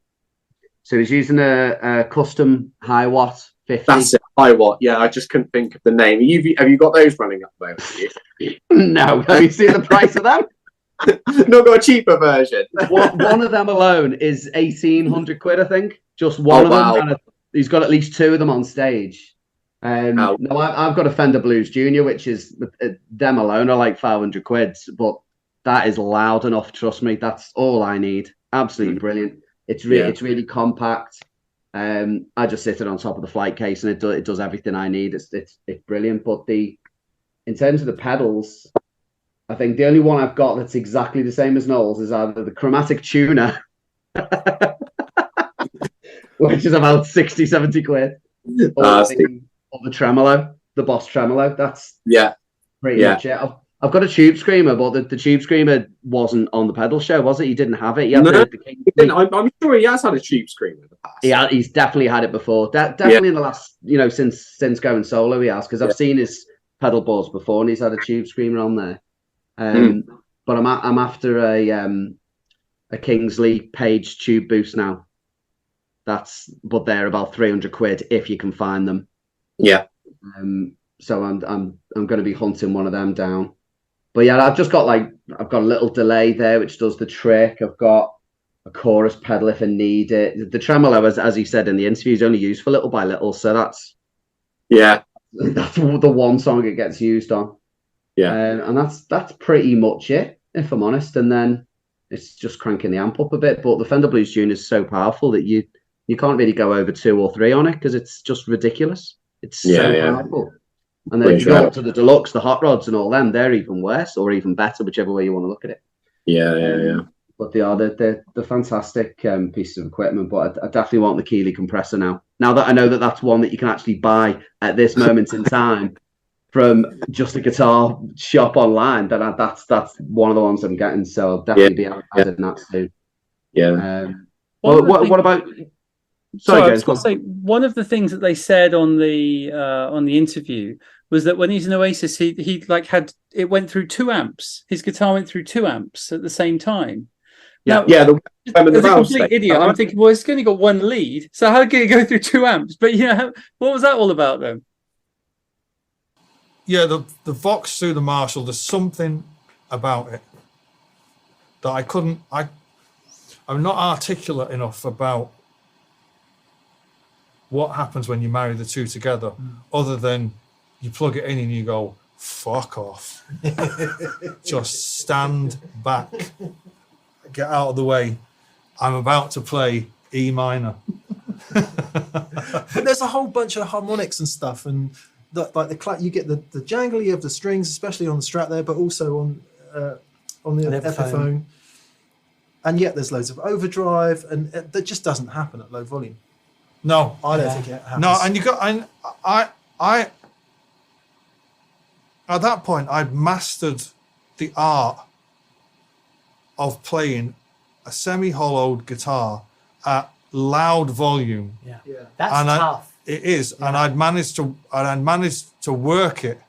So he's using a custom high watt 50. That's it, high watt. Yeah, I just couldn't think of the name. Have you got those running at the moment? Have you? No, have you seen the price of them? Not got a cheaper version. One of them alone is 1,800 quid, I think. Just one of them. And he's got at least two of them on stage. No, I've got a Fender Blues Junior, which is them alone are like 500 quid, but that is loud enough. Trust me, that's all I need. Absolutely brilliant. It's really compact. I just sit it on top of the flight case, and it does everything I need. It's brilliant. But in terms of the pedals, I think the only one I've got that's exactly the same as Noel's is either the Chromatic Tuner, which is about 60, 70 quid, or the Tremolo, the Boss Tremolo. That's pretty much it. I've got a Tube Screamer, but the Tube Screamer wasn't on the pedal show, was it? He didn't have it. I'm sure he has had a Tube Screamer in the past. Yeah, he's definitely had it before. Definitely in the last, since going solo, he has, because I've seen his pedal boards before, and he's had a Tube Screamer on there. But I'm after a Kingsley Page Tube Boost now. But they're about 300 quid if you can find them. Yeah. So I'm going to be hunting one of them down. But yeah, I've got a little delay there which does the trick. I've got a chorus pedal if I need it. The tremolo, as he said in the interview, is only used for little by little, so that's the one song it gets used on. Yeah, and that's pretty much it, if I'm honest. And then it's just cranking the amp up a bit. But the Fender Blues Junior is so powerful that you can't really go over 2 or 3 on it, because it's just ridiculous. It's so powerful. And then if you go up to the deluxe, the hot rods and all them, they're even worse or even better, whichever way you want to look at it. Yeah. But they're fantastic pieces of equipment. But I definitely want the Keeley compressor now. Now that I know that that's one that you can actually buy at this moment in time from just a guitar shop online, then that's one of the ones I'm getting. So I'll definitely be adding that soon. Yeah. What about? Sorry, I was going to say, one of the things that they said on the interview was that when he's in Oasis, he it went through 2 amps. His guitar went through 2 amps at the same time. Now, as a complete idiot, I'm thinking, well, it's only got 1 lead, so how can it go through 2 amps? But what was that all about then? Yeah, the Vox through the Marshall, there's something about it that I'm not articulate enough about what happens when you marry the two together, other than you plug it in and you go, fuck off. Just stand back. Get out of the way. I'm about to play E minor. But there's a whole bunch of harmonics and stuff, and you get the jangly of the strings, especially on the Strat there, but also on the Epiphone. And yet there's loads of overdrive, and that just doesn't happen at low volume. No, I don't think it happens. No, and I at that point I'd mastered the art of playing a semi-hollowed guitar at loud volume. Yeah. That's tough. It is, and I'd managed to work it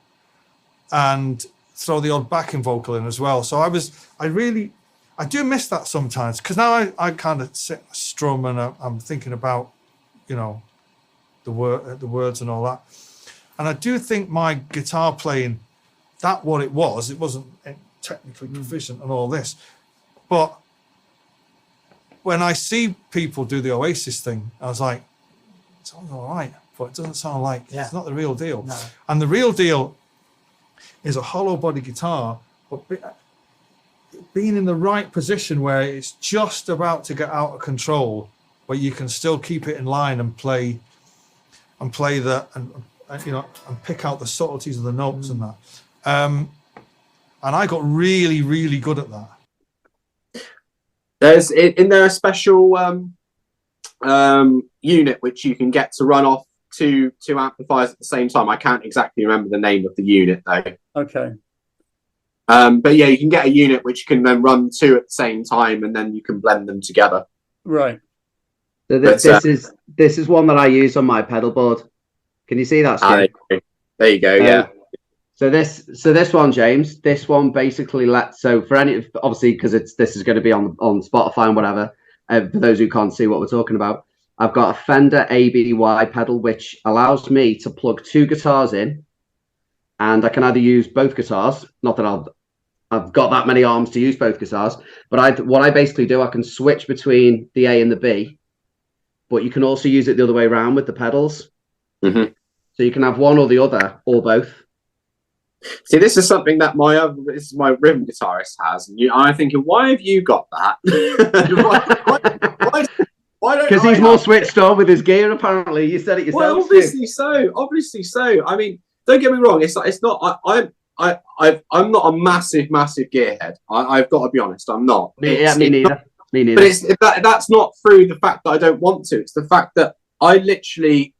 and throw the odd backing vocal in as well. So I do miss that sometimes, because now I kind of strum and I'm thinking about, the words and all that. And I do think my guitar playing, that what it wasn't technically proficient and all this. But when I see people do the Oasis thing, I was like, it sounds all right, but it doesn't sound like it's not the real deal. No. And the real deal is a hollow body guitar, but being in the right position where it's just about to get out of control, but you can still keep it in line and play and pick out the subtleties of the notes and that. And I got really, really good at that. There's in there a special unit which you can get to run off two amplifiers at the same time. I can't exactly remember the name of the unit though. Okay. But yeah, you can get a unit which can then run two at the same time, and then you can blend them together. Right. So this is one that I use on my pedal board. Can you see that, Stu? There you go. Yeah. So this one, James, this one basically for any, obviously because this is going to be on Spotify and whatever. For those who can't see what we're talking about, I've got a Fender ABY pedal which allows me to plug two guitars in, and I can either use both guitars. Not that I've got that many arms to use both guitars, but what I basically do, I can switch between the A and the B, but you can also use it the other way around with the pedals. Mm-hmm. So you can have one or the other or both. See, this is something that my rhythm guitarist has, and I'm thinking, why have you got that? why don't? Because he's more switched on with his gear. Apparently, you said it yourself. Well, obviously so. I mean, don't get me wrong. It's not. I'm not a massive gearhead. I've got to be honest. I'm not. Me neither. But that's not through the fact that I don't want to. It's the fact that I literally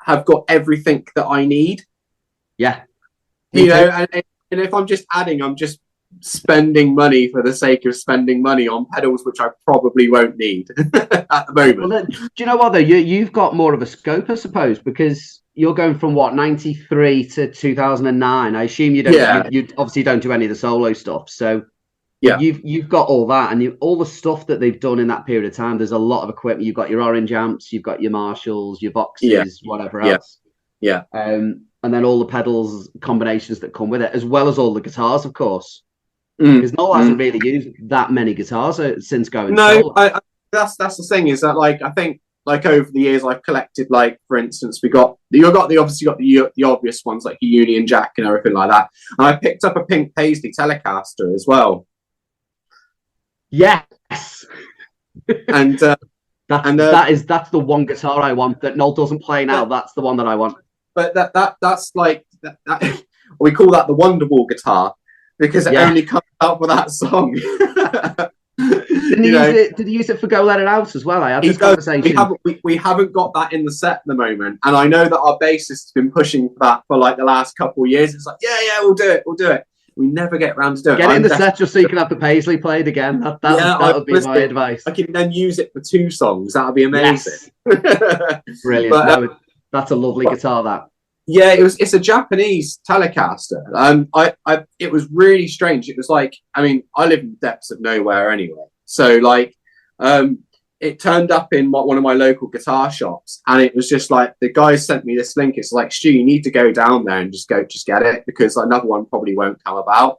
have got everything that I need. Yeah. You know, and if I'm just adding, I'm just spending money for the sake of spending money on pedals, which I probably won't need at the moment. Well, do you know what, though? You've got more of a scope, I suppose, because you're going from, 93 to 2009. I assume you don't. Yeah. You obviously don't do any of the solo stuff. So yeah, you've got all that, and all the stuff that they've done in that period of time. There's a lot of equipment. You've got your orange amps, you've got your Marshalls, your boxes, whatever else. Yeah. And then all the pedals combinations that come with it, as well as all the guitars, of course. Because Noel hasn't really used that many guitars since going. No, that's the thing, is that I think over the years I've collected, for instance, you obviously got the obvious ones like your Union Jack and everything like that. And I picked up a pink Paisley Telecaster as well. Yes. And that's the one guitar I want that Noel doesn't play now. That's the one that I want. But that's that we call that the Wonderwall guitar, because it only comes out for that song. Did he use it for Go Let It Out as well? I had this conversation. We haven't got that in the set at the moment, and I know that our bassist has been pushing for that for the last couple of years. It's we'll do it. We never get around to do it. Get it in the set just so you can have the Paisley played again. That would be my advice. I can then use it for 2 songs. That would be amazing. Yes. Brilliant. But, that's a lovely guitar. That. Yeah, it's a Japanese Telecaster. It was really strange. It was I live in the depths of nowhere anyway. So it turned up in one of my local guitar shops, and it was just the guys sent me this link. It's Stu, you need to go down there and just get it, because another one probably won't come about.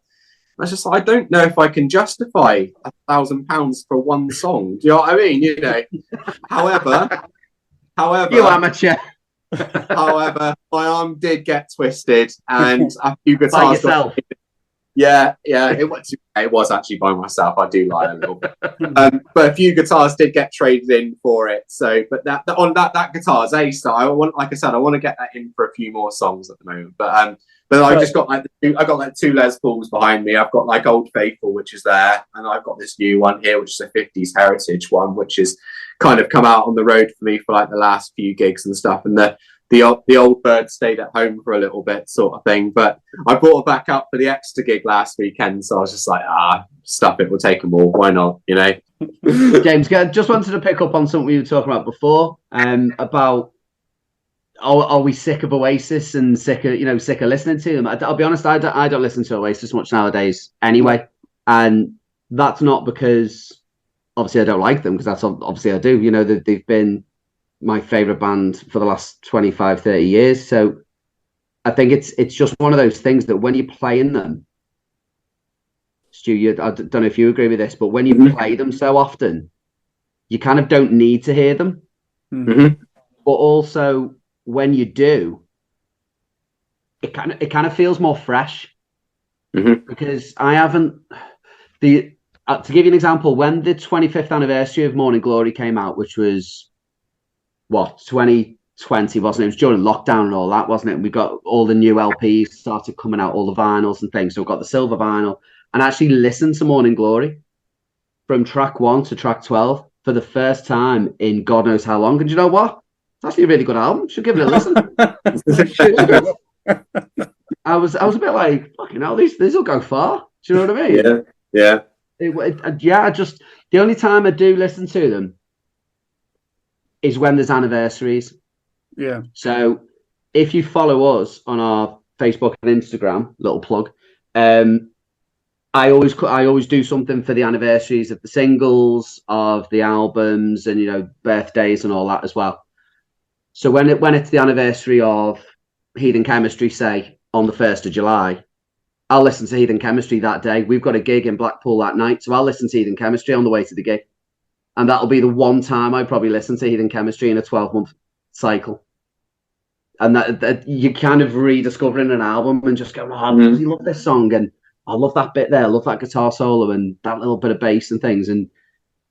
I was just I don't know if I can justify £1,000 for one song. Do you know what I mean? You know. However, you amateur. However, my arm did get twisted, and a few guitars. Yeah, it was actually by myself. I do lie a little bit, but a few guitars did get traded in for it. So, but that guitar's ace. I want to get that in for a few more songs at the moment. But I just got I got 2 Les Pauls behind me. I've got Old Faithful, which is there, and I've got this new one here, which is a 50s heritage one, which is kind of come out on the road for me for the last few gigs and stuff. And the old bird stayed at home for a little bit, sort of thing. But I brought it back up for the extra gig last weekend, so I was just stuff it, we'll take them all. Why not? You know. James, just wanted to pick up on something we were talking about before, about are we sick of Oasis and sick of listening to them? I'll be honest, I don't listen to Oasis much nowadays anyway, and that's not because obviously I don't like them, because that's obviously I do. You know, they've been my favorite band for the last 25, 30 years. So I think it's just one of those things that when you're playing them, Stu, I don't know if you agree with this, but when you play them so often, you kind of don't need to hear them. Mm-hmm. But also when you do, it kind of feels more fresh. because I haven't to give you an example, when the 25th anniversary of Morning Glory came out, which was 2020, wasn't it? It was during lockdown and all that, wasn't it? And we got all the new LPs started coming out, all the vinyls and things. So we got the silver vinyl, and actually listened to Morning Glory from track 1 to track 12 for the first time in God knows how long. And you know what? It's actually a really good album. Should give it a listen. I was a bit like, fucking hell, these will go far. Do you know what I mean? Yeah. The only time I do listen to them is when there's anniversaries. Yeah. So if you follow us on our Facebook and Instagram, little plug, I always do something for the anniversaries of the singles, of the albums, and birthdays and all that as well. So when it's the anniversary of Heathen Chemistry, say on the 1st of July, I'll listen to Heathen Chemistry that day. We've got a gig in Blackpool that night, so I'll listen to Heathen Chemistry on the way to the gig. And that'll be the one time I probably listen to Heathen Chemistry in a 12-month cycle. And that you're kind of rediscovering an album and just going, I really love this song, and I love that bit there, I love that guitar solo and that little bit of bass and things. And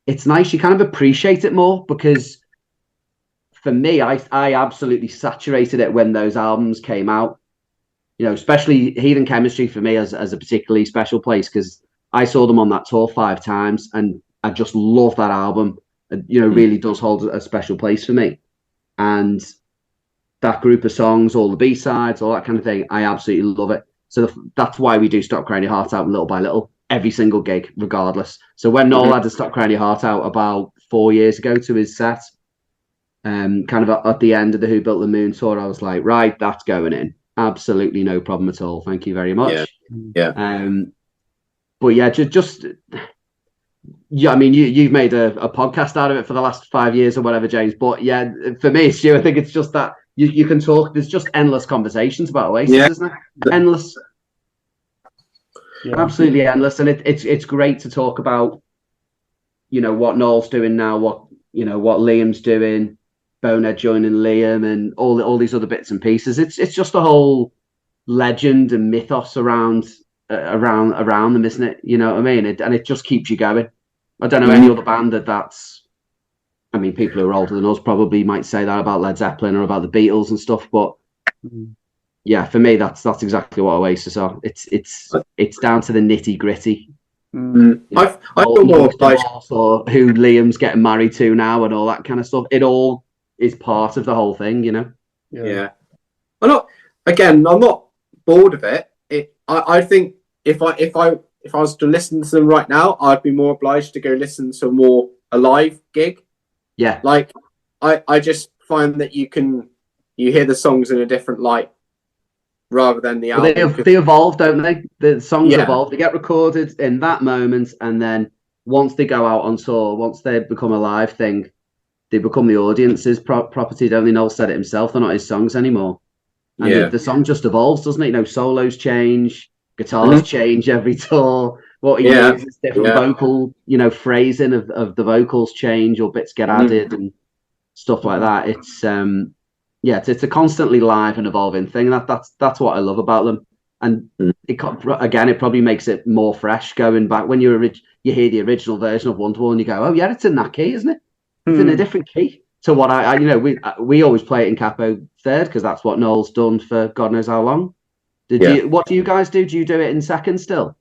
it's nice, you kind of appreciate it more, because for me, I absolutely saturated it when those albums came out. Especially Heathen Chemistry for me as a particularly special place, because I saw them on that tour 5 times and I just love that album. It, really does hold a special place for me. And that group of songs, all the B-sides, all that kind of thing, I absolutely love it. So that's why we do Stop Crying Your Heart Out little by little, every single gig, regardless. So when Noel had to Stop Crying Your Heart Out about 4 years ago to his set, kind of at the end of the Who Built the Moon tour, I was like, right, that's going in. Absolutely no problem at all. Thank you very much. Yeah. But yeah, I mean, you've made a podcast out of it for the last 5 years or whatever, James. But yeah, for me, Stu, I think it's just that you can talk. There's just endless conversations about Oasis, isn't it? Endless, absolutely endless. And it's great to talk about, what Noel's doing now, what Liam's doing, Bonehead joining Liam, and all these other bits and pieces. It's just a whole legend and mythos around them, isn't it? You know what I mean? And it just keeps you going. I don't know any other band that's. I mean, people who are older than us probably might say that about Led Zeppelin or about the Beatles and stuff, but yeah, for me, that's exactly what Oasis are. It's down to the nitty gritty. I feel more like or who Liam's getting married to now and all that kind of stuff. It all is part of the whole thing, Yeah. I'm not bored of it. I think if I was to listen to them right now, I'd be more obliged to go listen to a live gig. Yeah. Like I just find that you hear the songs in a different light rather than the album. They evolve, don't they? The songs evolve. They get recorded in that moment, and then once they go out on tour, once they become a live thing, they become the audience's property, don't they? Noel said it himself, they're not his songs anymore. And the song just evolves, doesn't it? Solos change, guitars change every tour. What he uses, different vocal, phrasing of the vocals change, or bits get added and stuff like that. It's it's a constantly live and evolving thing. That's what I love about them. And it probably makes it more fresh going back when you hear the original version of Wonderwall and you go, oh yeah, it's in that key, isn't it? It's in a different key to what we always play it in capo third, because that's what Noel's done for God knows how long. What do you guys do? Do you do it in second still?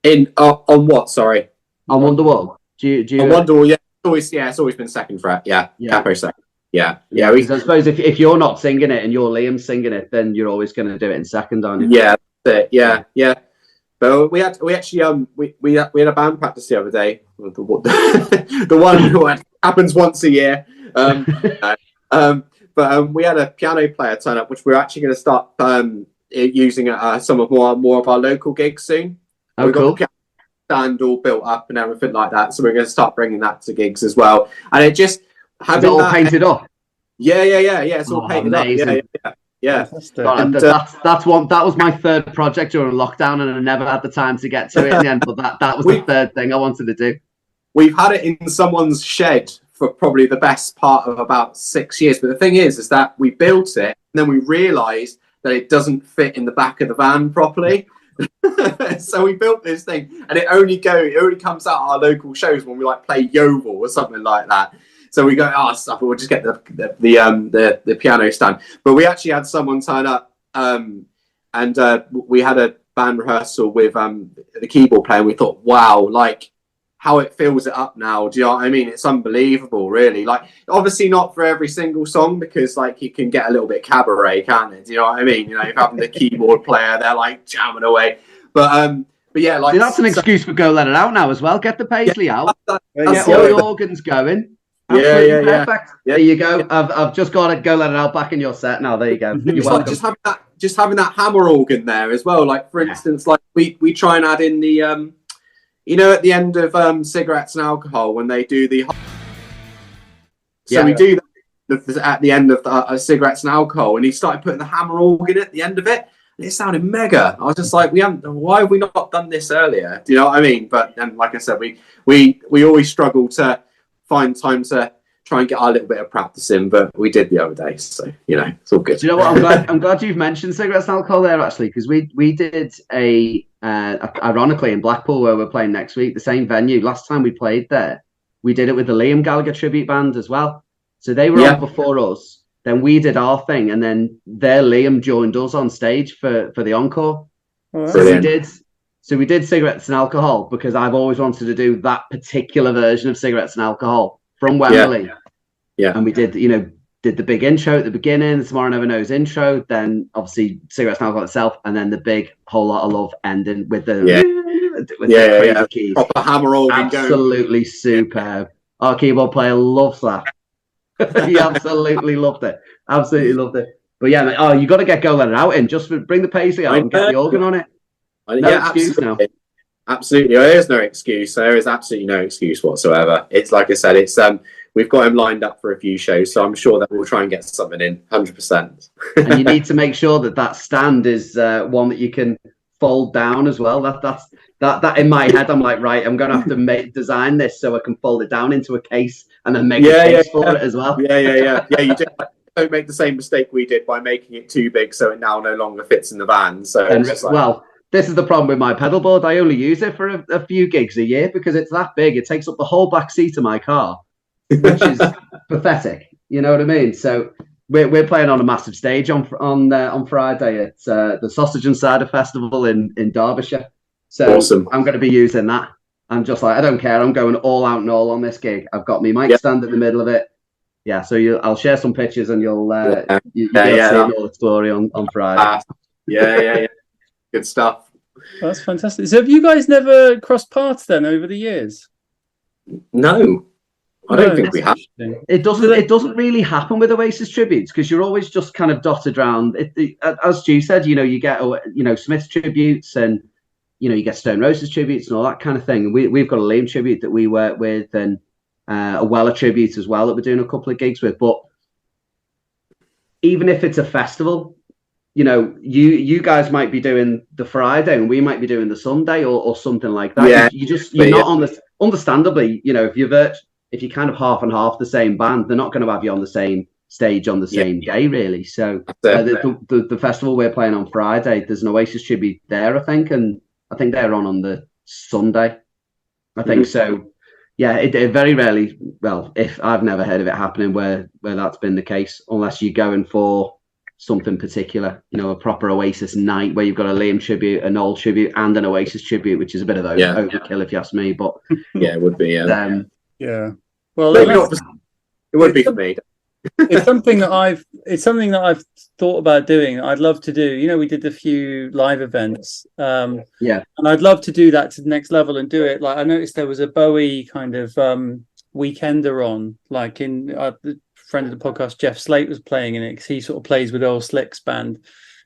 On what? Sorry, on Wonderwall. Do you on Wonderwall? Yeah, it's always been second fret. Yeah. Capo second. Yeah. I suppose if you're not singing it and you're Liam singing it, then you're always going to do it in second, aren't you? Yeah, that's it. Yeah. But we had a band practice the other day. The one who happens once a year. But we had a piano player turn up, which we're actually going to start using at some of more of our local gigs soon. Oh, We've cool. got the piano stand all built up and everything like that, so we're going to start bringing that to gigs as well. And it just having all painted up. Yeah. It's all painted amazing. up. Yeah. And that's one. That was my third project during lockdown, and I never had the time to get to it in the end. But that was the third thing I wanted to do. We've had it in someone's shed for probably the best part of about 6 years. But the thing is that we built it and then we realised that it doesn't fit in the back of the van properly. So we built this thing, and it only comes out at our local shows when we like play Yeovil or something like that. So we go, stuff. We'll just get the piano stand. But we actually had someone turn up, and we had a band rehearsal with the keyboard player. And we thought, wow, like how it fills it up now. Do you know what I mean? It's unbelievable, really. Like, obviously not for every single song, because like it can get a little bit cabaret, can't it? Do you know what I mean? You know, if having the keyboard player, they're like jamming away. But yeah, like that's an excuse for Go Let It Out now as well. Get the Paisley out, get all the organs going. Absolutely perfect. Yeah. There you go. I've just got it. Go Let It Out back in your set now. There you go. You're welcome. Like just having that hammer organ there as well. Like, for instance, like we try and add in the you know, at the end of Cigarettes and Alcohol, when they do the we do that at the end of Cigarettes and Alcohol, and he started putting the hammer organ at the end of it, and it sounded mega. I was just like, why have we not done this earlier? Do you know what I mean? But then, like I said, we always struggle to find time to try and get our little bit of practice in, but we did the other day, so you know, it's all good. Do you know what? I'm glad you've mentioned Cigarettes and Alcohol there, actually, because we did ironically in Blackpool, where we're playing next week, the same venue. Last time we played there, we did it with the Liam Gallagher tribute band as well. So they were on before us, then we did our thing, and then their Liam joined us on stage for the encore. So we did Cigarettes and Alcohol, because I've always wanted to do that particular version of Cigarettes and Alcohol from Wembley. Yeah. And we did the big intro at the beginning, the Tomorrow Never Knows intro, then obviously Cigarettes and Alcohol itself, and then the big Whole Lot of Love ending with the crazy keys. Proper hammer organ. Absolutely superb. Our keyboard player loves that. He absolutely loved it. But yeah, mate, you got to get Go Let It Out in. Just bring the Paisley out and get the organ on it. Excuse now. Absolutely, there is no excuse. There is absolutely no excuse whatsoever. It's like I said, it's we've got him lined up for a few shows, so I'm sure that we'll try and get something in, 100%. And you need to make sure that stand is one that you can fold down as well. That in my head, I'm like, right, I'm gonna have to design this so I can fold it down into a case and then make a case for it as well. Yeah. You don't make the same mistake we did by making it too big, so it now no longer fits in the van. So this is the problem with my pedal board. I only use it for a few gigs a year because it's that big. It takes up the whole back seat of my car, which is pathetic. You know what I mean? So we're playing on a massive stage on Friday at the Sausage and Cider Festival in Derbyshire. So awesome. I'm going to be using that. I'm just like, I don't care. I'm going all out Noel on this gig. I've got my mic stand in the middle of it. Yeah, so I'll share some pictures and you'll see all the story on Friday. Yeah. Good stuff. That's fantastic. So have you guys never crossed paths then over the years? No, I don't think we have. It doesn't really happen with Oasis tributes because you're always just kind of dotted around. As Stu said, you get Smith tributes and you get Stone Roses tributes and all that kind of thing. We've got a Liam tribute that we work with and a Weller tribute as well that we're doing a couple of gigs with. But even if it's a festival, you guys might be doing the Friday and we might be doing the Sunday or something like that. Yeah, you're not on the. Understandably, if you're kind of half and half the same band, they're not going to have you on the same stage on the same day, really. So the festival we're playing on Friday, there's an Oasis tribute there, I think, and I think they're on the Sunday. I think so. Yeah, it very rarely. Well, if I've never heard of it happening where that's been the case, unless you're going for something particular, a proper Oasis night where you've got a Liam tribute, a Noel tribute, and an Oasis tribute, which is a bit of overkill if you ask me. But yeah, it would be. Yeah. Well, it would be for me. It's something that I've thought about doing. I'd love to do. We did a few live events. And I'd love to do that to the next level and do it. Like I noticed there was a Bowie kind of weekender on, like in the friend of the podcast, Jeff Slate, was playing in it because he sort of plays with Earl Slick's band.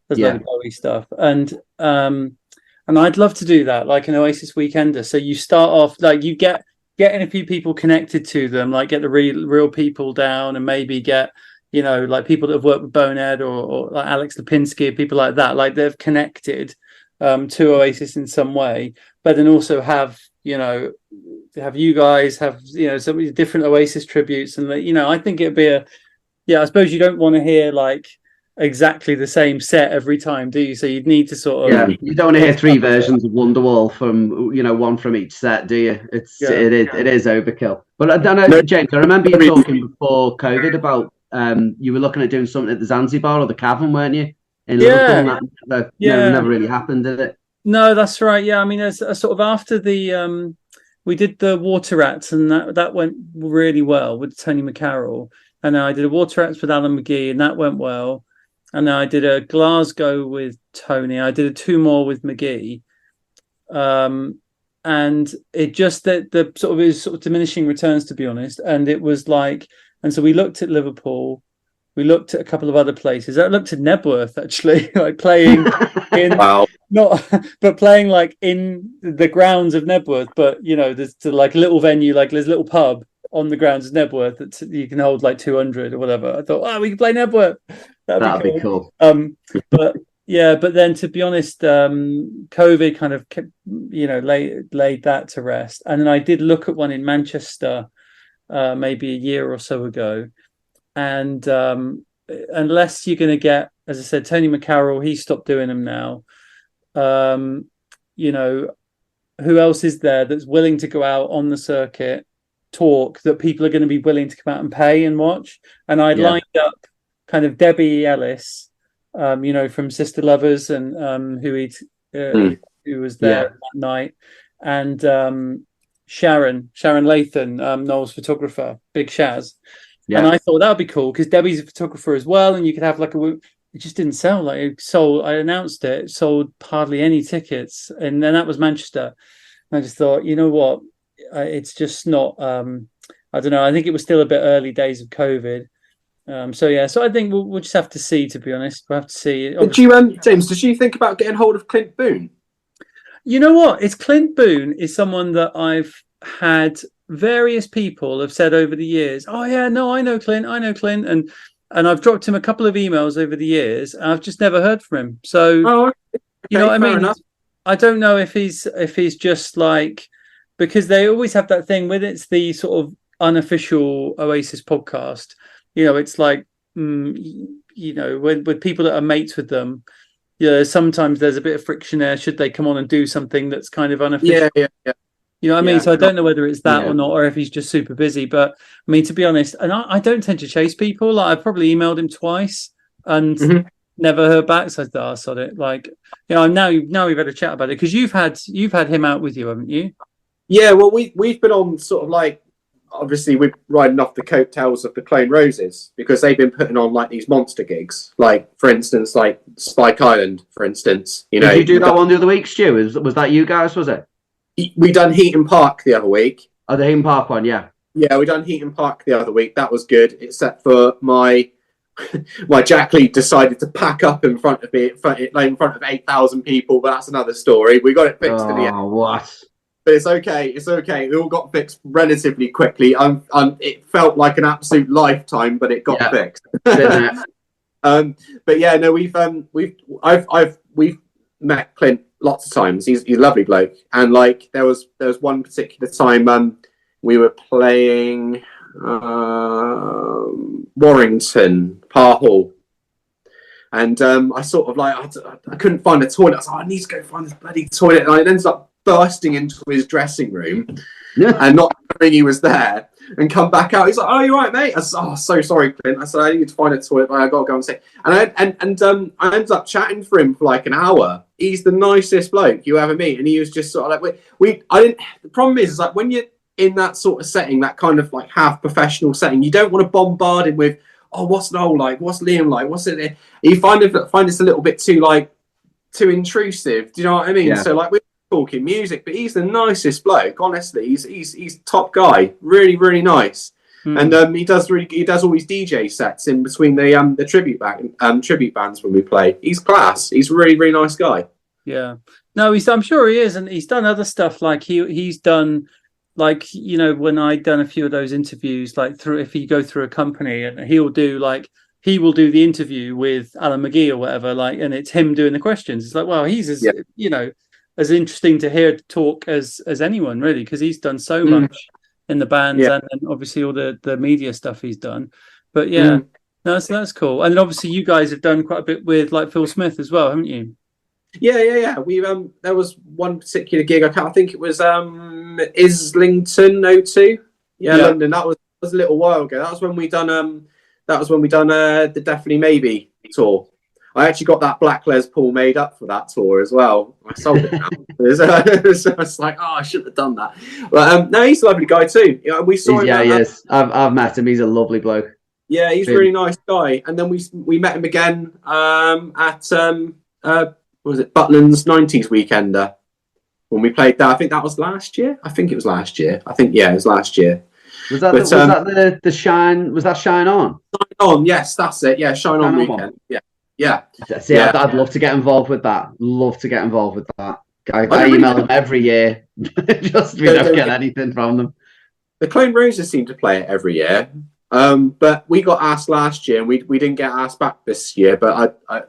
There's a lot of Bowie stuff, and I'd love to do that, like an Oasis weekender. So you start off like you getting a few people connected to them, like get the real people down, and maybe get like people that have worked with Bonehead or like Alex Lipinski, people like that, like they've connected to Oasis in some way, but then also have you guys have some different Oasis tributes, and I think it'd be I suppose you don't want to hear like exactly the same set every time, do you? So you'd need to sort of you don't want to hear 3 versions of Wonderwall from one from each set, do you? It is overkill. But I don't know, James. I remember you talking before COVID about you were looking at doing something at the Zanzibar or the Cavern, weren't you? In Liverpool, that never really happened, did it? No, that's right. Yeah, I mean, as sort of after the we did the Water Rats, and that went really well with Tony McCarroll, and I did a Water Rats with Alan McGee, and that went well. And I did a Glasgow with Tony. I did 2 more with McGee, and it just the sort of is sort of diminishing returns, to be honest. And it was like, and so we looked at Liverpool. We looked at a couple of other places. I looked at Nebworth, actually, like playing in but playing like in the grounds of Nebworth. But there's like a little venue, like there's a little pub on the grounds of Nebworth that you can hold like 200 or whatever. I thought, we could play Nebworth. That'd be cool. But then, to be honest, COVID kind of laid that to rest. And then I did look at one in Manchester, maybe a year or so ago. And unless you're going to get, as I said, Tony McCarroll, he stopped doing them now. Who else is there that's willing to go out on the circuit, talk, that people are going to be willing to come out and pay and watch? And I'd lined up kind of Debbie Ellis, from Sister Lovers, and who was there that night, and Sharon Lathan, Noel's photographer, Big Shaz. Yeah. And I thought that would be cool because Debbie's a photographer as well, and you could have like it just didn't sell. Like it sold, I announced it sold hardly any tickets, and then that was Manchester. And I just thought, you know what, it's just not. I don't know. I think it was still a bit early days of COVID. So I think we'll just have to see. To be honest, we'll have to see. Did you, James? Did you think about getting hold of Clint Boone? You know what? It's Clint Boone is someone that I've had. Various people have said over the years, "Oh yeah, no, I know Clint, and I've dropped him a couple of emails over the years, and I've just never heard from him." So, you know what I mean? Enough. I don't know if he's just like, because they always have that thing with it's the sort of unofficial Oasis podcast. It's like, with people that are mates with them, sometimes there's a bit of friction there. Should they come on and do something that's kind of unofficial? Yeah. You know what I mean? So I don't know whether it's that or not, or if he's just super busy. But I mean, to be honest, and I don't tend to chase people. Like I've probably emailed him twice and never heard back. So I thought, sod it. Like, now we've had a chat about it because you've had him out with you, haven't you? Yeah. Well, we've been on sort of like, obviously we're riding off the coattails of the Clone Roses because they've been putting on like these monster gigs. Like for instance, like Spike Island, for instance. Did you do that one the other week, Stu? Was that you guys? Was it? We done Heaton Park the other week. Oh, the Heaton Park one, yeah. Yeah, we done Heaton Park the other week. That was good, except for my Jack Lee decided to pack up in front of me, in front of 8,000 people. But that's another story. We got it fixed in the end. What? But it's okay. It's okay. It all got fixed relatively quickly. It felt like an absolute lifetime, but it got fixed. But yeah, no, we've met Clint lots of times. He's a lovely bloke, and like there was one particular time we were playing Warrington Park Hall, and I sort of like I couldn't find a toilet. I was like, I need to go find this bloody toilet, and I ended up bursting into his dressing room and not knowing he was there, and come back out. He's like, "Oh, you're right, mate." I said, "Oh, so sorry, Clint." I said, "I need to find a toilet, but I got to go and see." And I ended up chatting for him for like an hour. He's the nicest bloke you ever meet, and he was just sort of like, the problem is like when you're in that sort of setting, that kind of like half professional setting, you don't want to bombard him with, "Oh, what's Noel like? What's Liam like? What's it?" You find it's a little bit too intrusive. Do you know what I mean? Yeah. So like we're talking music, but he's the nicest bloke. Honestly, he's top guy. Really, really nice. And he does all his DJ sets in between the tribute bands when we play. He's class. He's a really, really nice guy. Yeah. No, I'm sure he is, and he's done other stuff. Like he's done, like when I'd done a few of those interviews, like if you go through a company, and he will do the interview with Alan McGee or whatever, like, and it's him doing the questions. It's like, well, he's as interesting to hear talk as anyone really, because he's done so much in the bands and obviously all the media stuff he's done. But That's cool. And then obviously you guys have done quite a bit with like Phil Smith as well, haven't you? Yeah. We there was one particular gig. I think it was Islington O2. Yeah, London. That was a little while ago. That was when we done the Definitely Maybe tour. I actually got that black Les Paul made up for that tour as well. I sold it now. So I was like, I shouldn't have done that. But no, he's a lovely guy too. We saw him. Yeah, yes. I've met him. He's a lovely bloke. Yeah, he's a really nice guy. And then we met him again at what was it, Butland's 90s Weekender when we played that. I think that was last year. I think it was last year. It was last year. Was that the Shine? Was that Shine On? Shine On, yes, that's it. Yeah, Shine On weekend. Yeah. See, I'd love to get involved with that. I email them every year. Just we don't get anything from them. The Clone Roses seem to play it every year. But we got asked last year and we didn't get asked back this year. But I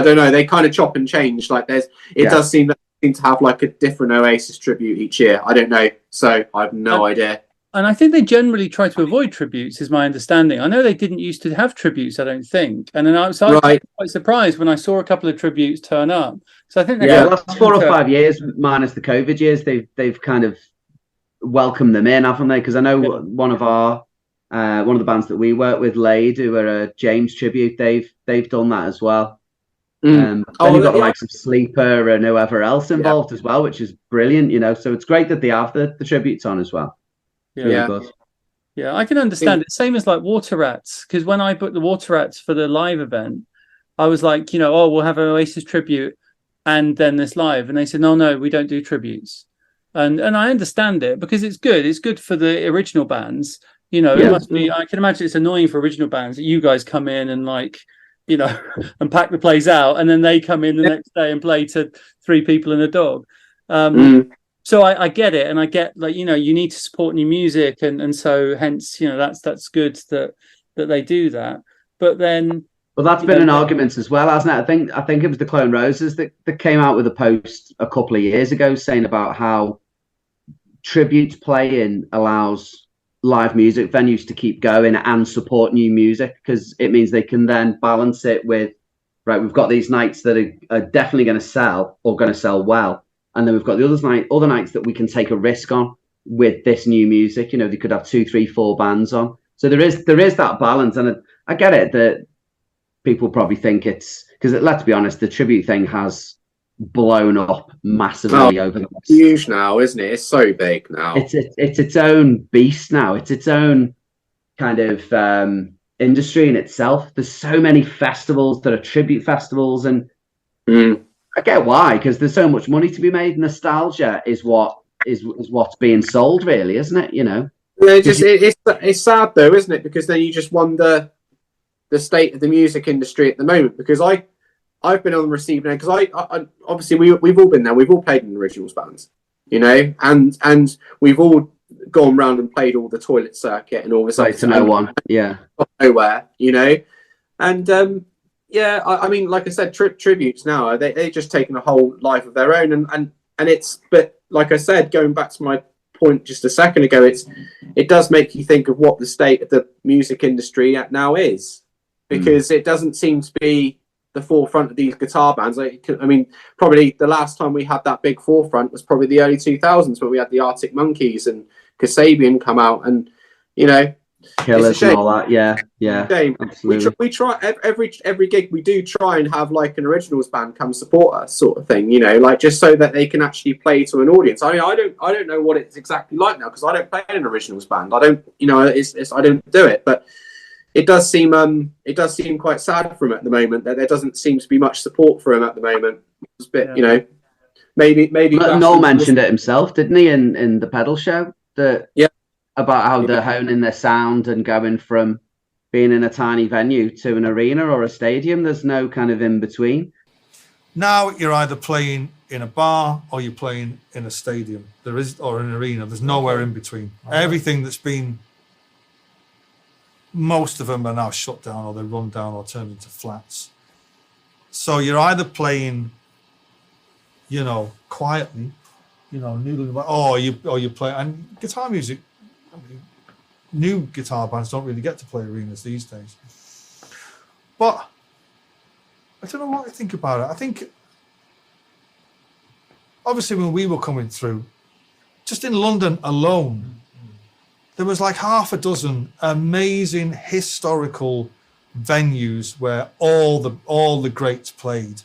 don't know. They kind of chop and change. Like does seem to have like a different Oasis tribute each year. I don't know. So I have no idea. And I think they generally try to avoid tributes, is my understanding. I know they didn't used to have tributes, I don't think. And then I was quite surprised when I saw a couple of tributes turn up. So I think the last 4 or 5 years, minus the COVID years, they've kind of welcomed them in, haven't they? Because I know one of the bands that we work with, Laid, who are a James tribute, they've done that as well. Then you've got like some Sleeper and whoever else involved as well, which is brilliant, So it's great that they have the tributes on as well. Yeah, I can understand it. Same as like Water Rats, because when I booked the Water Rats for the live event, I was like, we'll have an Oasis tribute and then this live, and they said, no, we don't do tributes, and I understand it because it's good. It's good for the original bands. It must be. I can imagine it's annoying for original bands that you guys come in and and pack the place out, and then they come in the next day and play to 3 people and a dog. So I get it, and I get you need to support new music, and so hence that's good that they do that. But then, that's been an argument as well, hasn't it? I think it was the Clone Roses that came out with a post a couple of years ago saying about how tribute playing allows live music venues to keep going and support new music, because it means they can then balance it with, right, we've got these nights that are definitely going to sell or going to sell well. And then we've got the other nights that we can take a risk on with this new music. They could have 2, 3, 4 bands on. So there is that balance. And I get it that people probably think it's because, let's be honest, the tribute thing has blown up massively over the last. Huge now, isn't it? It's so big now. It's its own beast now. It's its own kind of industry in itself. There's so many festivals that are tribute festivals, and I get why, because there's so much money to be made. Nostalgia is what's being sold, really, isn't it? It's sad though, isn't it? Because then you just wonder the state of the music industry at the moment. Because I've been on the receiving end, because I obviously we've all been there. We've all played in originals bands, and we've all gone round and played all the toilet circuit and all this. To no one, nowhere, and. I mean, like I said, tributes now, they just taken a whole life of their own, and it's, but like I said, going back to my point just a second ago, it does make you think of what the state of the music industry now is, because it doesn't seem to be the forefront of these guitar bands. I mean, probably the last time we had that big forefront was probably the early 2000s when we had the Arctic Monkeys and Kasabian come out, and Killers and all that, yeah. Absolutely. We try every gig. We do try and have like an originals band come support us, sort of thing. Like just so that they can actually play to an audience. I mean, I don't know what it's exactly like now because I don't play in an originals band. I don't, I don't do it. But it does seem quite sad for him at the moment that there doesn't seem to be much support for him at the moment. It's a bit, maybe. Noel mentioned it himself, didn't he, in the pedal show? About how they're honing their sound and going from being in a tiny venue to an arena or a stadium. There's no kind of in between. Now you're either playing in a bar or you're playing in a stadium. Or an arena. There's nowhere in between. Everything that's been, most of them are now shut down or they run down or turn into flats. So you're either playing, quietly, noodling, or you play, and guitar music. New guitar bands don't really get to play arenas these days. But I don't know what I think about it. I think, obviously, when we were coming through, just in London alone, there was like half a dozen amazing historical venues where all the greats played.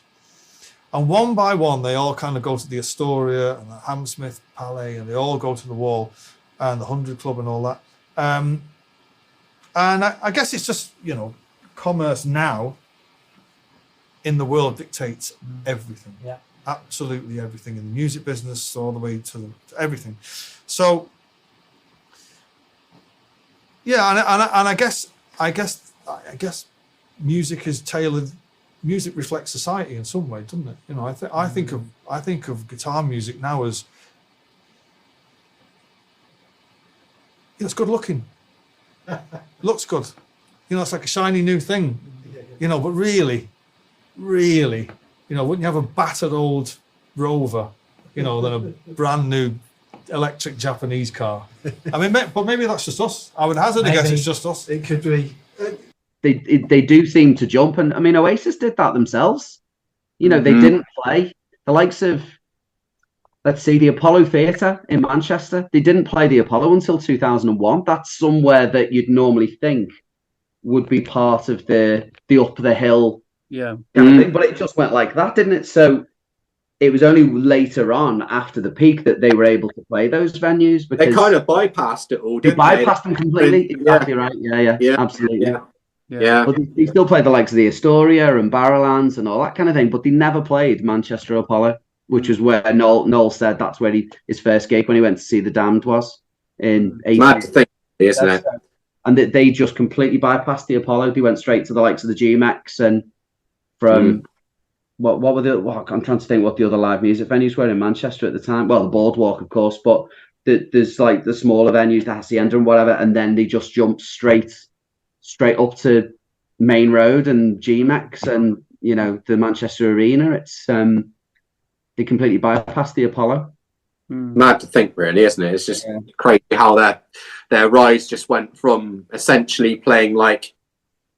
And one by one, they all kind of go to the Astoria and the Hammersmith Palais, and they all go to the Wall and the 100 Club and all that. And I guess it's just, commerce now in the world dictates everything. Yeah. Absolutely everything in the music business, all the way to everything. So, yeah, and I guess music is tailored. Music reflects society in some way, doesn't it? I think of guitar music now as it's good looking, looks good. It's like a shiny new thing. But really, wouldn't you have a battered old Rover, than a brand new electric Japanese car? I mean, but maybe that's just us. I would hazard a guess it's just us. It could be. They do seem to jump, and I mean, Oasis did that themselves. They didn't play the likes of, let's see, the Apollo Theatre in Manchester. They didn't play the Apollo until 2001. That's somewhere that you'd normally think would be part of the up the hill, kind of thing. But it just went like that, didn't it? So it was only later on, after the peak, that they were able to play those venues, because they kind of bypassed it all. They bypassed them completely. Exactly right. Yeah, absolutely. Yeah. But they still played the likes of the Astoria and Barrowlands and all that kind of thing, but they never played Manchester Apollo, which was where Noel said that's where his first gig when he went to see the Damned was in 80. Mad to think, isn't it? And they just completely bypassed the Apollo. They went straight to the likes of the GMX, and from what were I'm trying to think what the other live music venues were in Manchester at the time. Well, the Boardwalk, of course, but there's like the smaller venues, the Hacienda and whatever, and then they just jumped straight up to Main Road and GMX and the Manchester Arena. It's they completely bypassed the Apollo. Mad to think, really, isn't it? It's just crazy how their rise just went from essentially playing like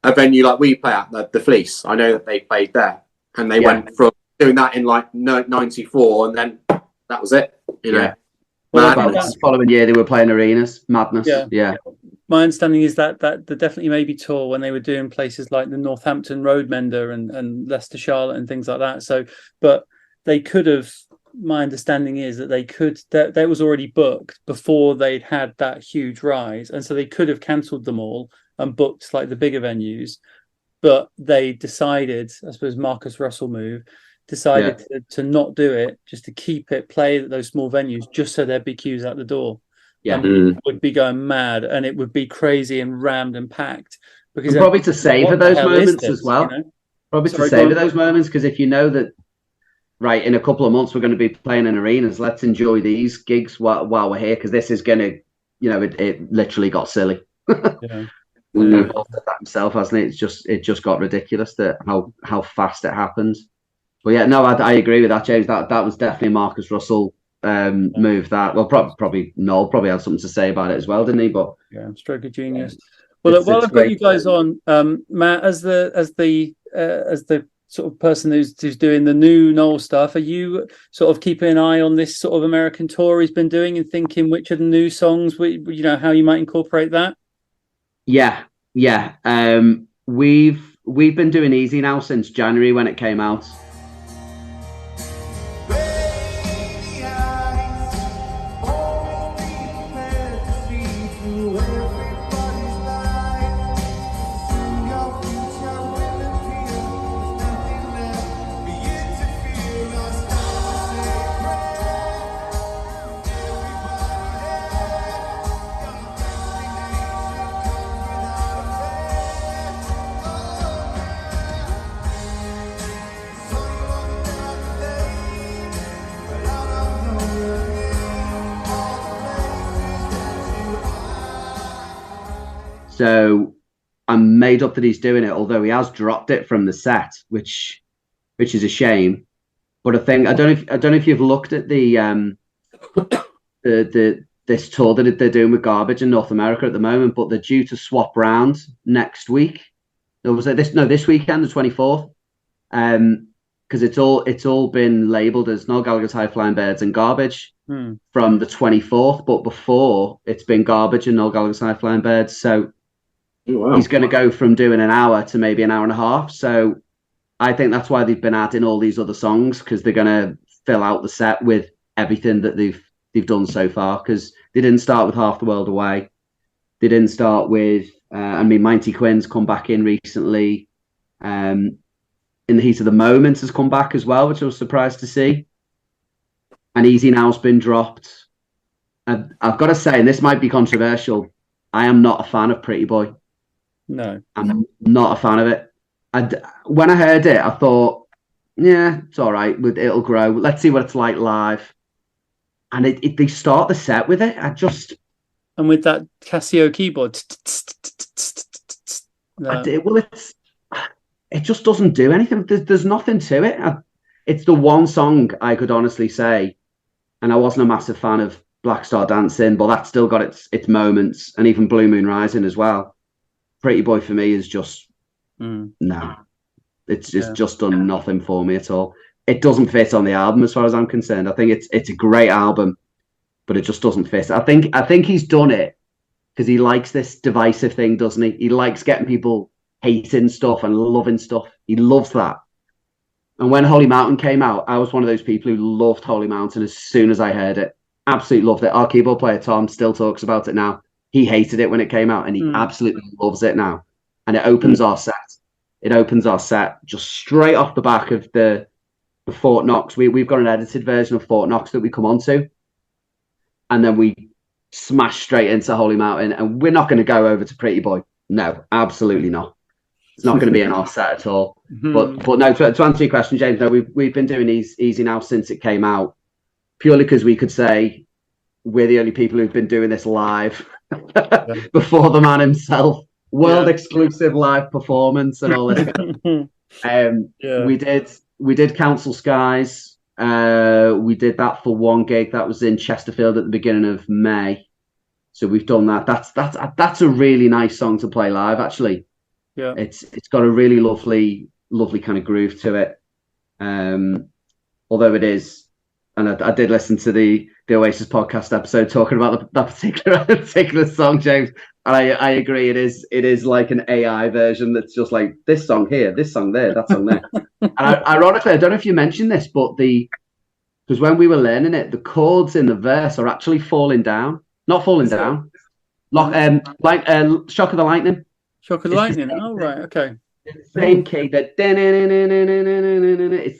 a venue like we play at, the Fleece. I know that they played there, and they went from doing that in like 94, and then that was it. Well, the following year they were playing arenas. Madness. Yeah. My understanding is that the Definitely Maybe tour, when they were doing places like the Northampton Roadmender and Leicester Charlotte and things like that. So, but they could have. My understanding is that that was already booked before they'd had that huge rise, and so they could have cancelled them all and booked like the bigger venues. But they decided, I suppose, Marcus Russell decided to not do it, just to keep it play at those small venues, just so there'd be queues out the door. And would be going mad, and it would be crazy and rammed and packed. Because probably to savor those moments as well. Probably to savor those moments, because if you know that, right, in a couple of months we're going to be playing in arenas, let's enjoy these gigs while we're here, because this is going to, it literally got silly. Noel said that himself, hasn't it? It just got ridiculous that how fast it happens. But yeah, no, I agree with that, James. That was definitely Marcus Russell move. That probably Noel probably had something to say about it as well, didn't he? But stroke of genius. Well, while I've got you guys on, Matt, as the sort of person who's doing the new Noel stuff, are you sort of keeping an eye on this sort of American tour he's been doing and thinking which of the new songs, how you might incorporate that? Yeah. We've been doing Easy now since January when it came out. So I'm made up that he's doing it, although he has dropped it from the set, which is a shame. But I don't know if you've looked at this tour that they're doing with Garbage in North America at the moment, but they're due to swap round next week. or was it this weekend, the 24th? Because it's all been labelled as Noel Gallagher's High Flying Birds and Garbage from the 24th, but before it's been Garbage and Noel Gallagher's High Flying Birds. So he's going to go from doing an hour to maybe an hour and a half. So I think that's why they've been adding all these other songs, because they're going to fill out the set with everything that they've done so far. Because they didn't start with Half the World Away. They didn't start with, Mighty Quinn's come back in recently. In the Heat of the Moment has come back as well, which I was surprised to see. And Easy Now's been dropped. And I've got to say, and this might be controversial, I am not a fan of Pretty Boy. No. I'm not a fan of it. When I heard it, I thought, yeah, it's all right. It'll grow. Let's see what it's like live. And they start the set with it. And with that Casio keyboard. It just doesn't do anything. There's nothing to it. It's the one song I could honestly say, and I wasn't a massive fan of Black Star Dancing, but that's still got its moments, and even Blue Moon Rising as well. Pretty Boy for me is just no. It's just done nothing for me at all. It doesn't fit on the album as far as I'm concerned. I think it's a great album, but it just doesn't fit. I think he's done it because he likes this divisive thing, doesn't he? He likes getting people hating stuff and loving stuff. He loves that. And when Holy Mountain came out, I was one of those people who loved Holy Mountain as soon as I heard it. Absolutely loved it. Our keyboard player, Tom, still talks about it now. He hated it when it came out, and he absolutely loves it now. And it opens our set. It opens our set just straight off the back of the Fort Knox. We've got an edited version of Fort Knox that we come onto. And then we smash straight into Holy Mountain. And we're not going to go over to Pretty Boy. No, absolutely not. It's not going to be in our set at all. But no, to answer your question, James, no, we've been doing Easy Now since it came out, purely because we could say we're the only people who've been doing this live before the man himself. World exclusive live performance and all this. We did Council Skies. We did that for one gig that was in Chesterfield at the beginning of May. So we've done that. That's a really nice song to play live, actually. Yeah, it's got a really lovely kind of groove to it. Although it is, and I did listen to the Oasis podcast episode talking about that particular song, James, and I agree. It is like an AI version that's just like this song here, this song there, that song there. And ironically, I don't know if you mentioned this, but because when we were learning it, the chords in the verse are actually falling down, not falling down. Shock of the Lightning. Shock of the Lightning. Oh, right, okay. Same key. It's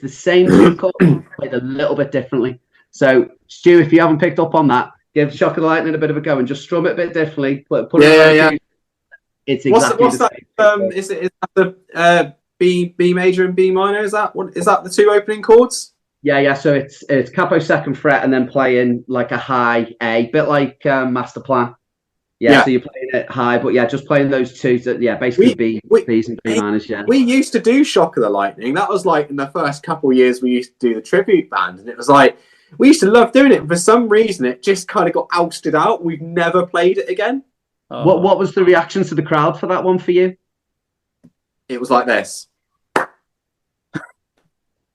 the same two chords, played a little bit differently. So, Stu, if you haven't picked up on that, give Shock of the Lightning a bit of a go and just strum it a bit differently. Put it It's exactly what's that? Is that the B major and B minor? Is that the two opening chords? Yeah. So it's capo second fret and then playing like a high A, bit like Master Plan. Yeah, so you're playing it high, but just playing those two. Basically B's and B minors. Yeah, we used to do Shock of the Lightning. That was like in the first couple of years we used to do the tribute band, and it was like we used to love doing it. And for some reason, it just kind of got ousted out. We've never played it again. What was the reaction to the crowd for that one for you? It was like this.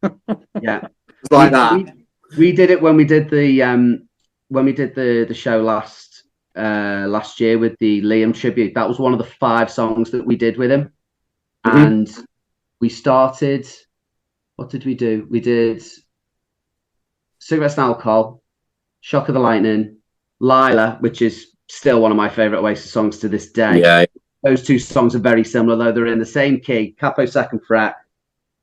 Yeah, it was like that. We did it when we did the show last year with the Liam tribute. That was one of the 5 songs that we did with him. And we started, what did we do? We did Cigarettes and Alcohol, Shock of the Lightning, Lila, which is still one of my favorite Oasis songs to this day. Yeah, those two songs are very similar, though. They're in the same key, capo second fret,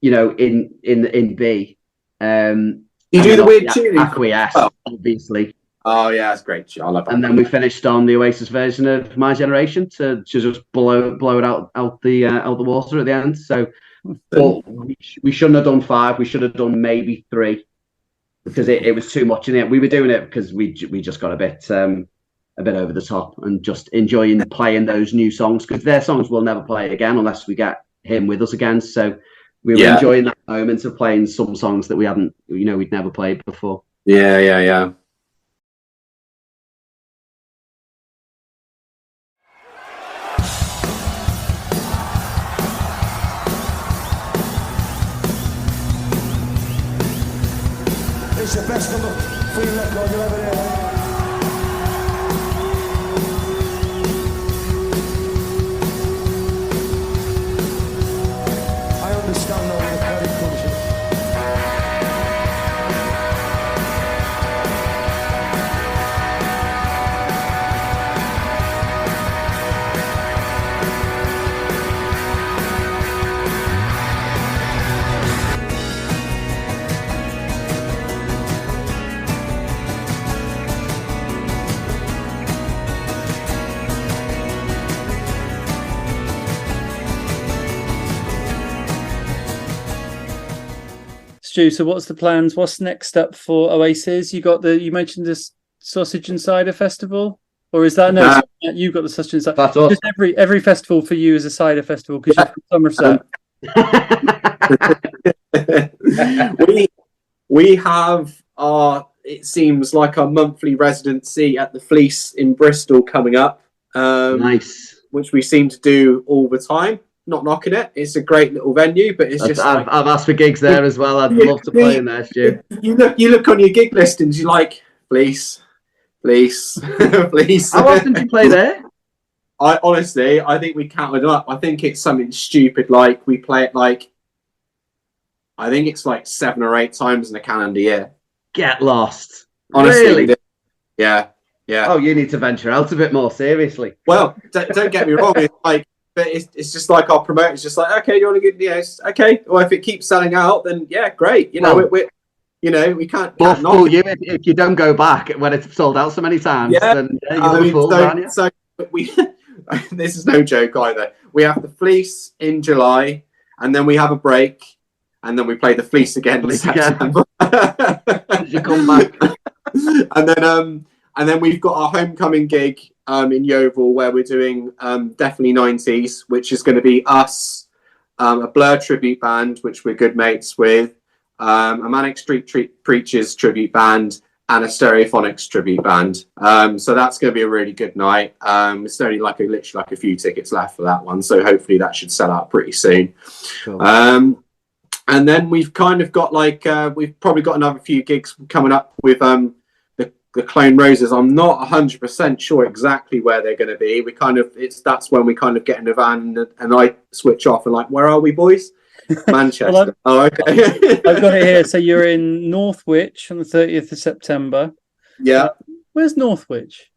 in B. You do the weird tuning. Acquiesce, obviously. Oh yeah, that's great. I love that. And then we finished on the Oasis version of My Generation to just blow it out the water at the end. So, but we shouldn't have done 5. We should have done maybe 3 because it was too much in the end. We were doing it because we just got a bit over the top and just enjoying playing those new songs because their songs we'll never play again unless we get him with us again. So we were enjoying that moment of playing some songs that we hadn't, we'd never played before. Yeah. It's the best number 3 record you'll ever hear. I understand now where the credit comes from. Stu, so what's the plans? What's next up for Oasis? You mentioned this Sausage and Cider Festival, or is that you got the Sausage and Cider? That's us. Just every festival for you is a cider festival because you're from Somerset. we have it seems like our monthly residency at the Fleece in Bristol coming up. Nice. Which we seem to do all the time. Not knocking it. It's a great little venue, but it's just. I've asked for gigs there as well. I'd love to play in there, Stu. You look on your gig listings. You're like, please. How often do you play there? I think we counted up. I think it's something stupid like we play it like. I think it's like 7 or 8 times in a calendar year. Get lost. Honestly, really? Yeah. Oh, you need to venture out a bit more seriously. Well, don't get me wrong. It's like. But it's just like our promoter's just like, okay, you want to get okay. Well, if it keeps selling out, then yeah, great. We can't. Well, if you don't go back when it's sold out so many times, then you're full, aren't you? So we this is no joke either. We have the Fleece in July, and then we have a break, and then we play the Fleece again in September. You come back, and then we've got our homecoming gig in Yeovil where we're doing definitely 90s, which is going to be us, a Blur tribute band, which we're good mates with, a Manic Street Preachers tribute band, and a Stereophonics tribute band. So that's going to be a really good night. It's only literally a few tickets left for that one, so hopefully that should sell out pretty soon. Cool. And then we've kind of got we've probably got another few gigs coming up with the Clone Roses. I'm not 100% sure exactly where they're going to be. That's when we kind of get in the van and I switch off and like, where are we, boys? Manchester. Okay. I've got it here. So you're in Northwich on the 30th of September. Yeah. Where's Northwich?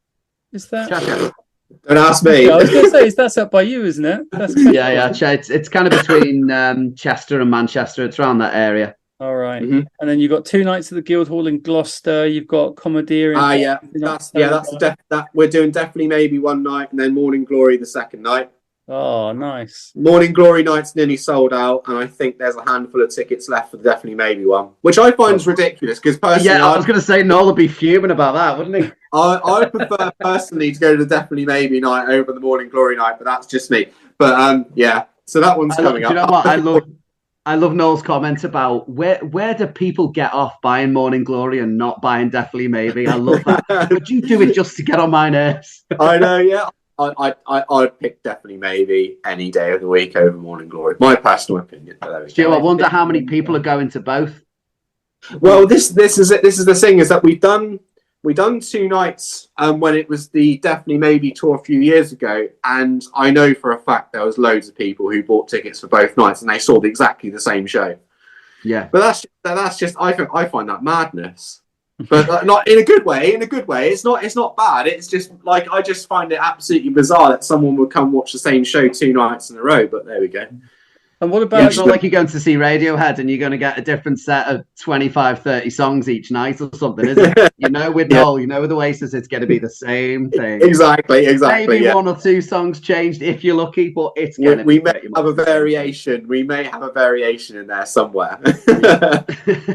Is that? Don't ask me. I was going to say, that's up by you, isn't it? Yeah. It's kind of between Chester and Manchester. It's around that area. All right. Mm-hmm. And then you've got 2 nights at the Guildhall in Gloucester. You've got Commandeer. We're doing definitely maybe one night, and then Morning Glory the second night. Oh, nice. Morning Glory night's nearly sold out, and I think there's a handful of tickets left for definitely maybe one, which I find is ridiculous because personally, I was going to say Noel would be fuming about that, wouldn't he? I prefer personally to go to the definitely maybe night over the Morning Glory night, but that's just me. But so that one's coming up. You know what I love Noel's comments about where do people get off buying Morning Glory and not buying Definitely Maybe. I love that. Would you do it just to get on my nerves? I know, yeah. I'd pick Definitely Maybe any day of the week over Morning Glory. My personal opinion. Stu, I wonder how many people are going to both. Well, this is it. This is the thing is that we've done 2 nights when it was the Definitely Maybe tour a few years ago, and I know for a fact there was loads of people who bought tickets for both nights and they saw exactly the same show. Yeah, but that's just I find that madness. But not in a good way. In a good way, it's not bad. It's just like I just find it absolutely bizarre that someone would come watch the same show 2 nights in a row. But there we go. And what about... It's not like you're going to see Radiohead and you're going to get a different set of 25, 30 songs each night or something, is it? With Noel, with Oasis, it's going to be the same thing. Exactly. Maybe 1 or 2 songs changed if you're lucky, but it's going to be... We may have a variation. We may have a variation in there somewhere.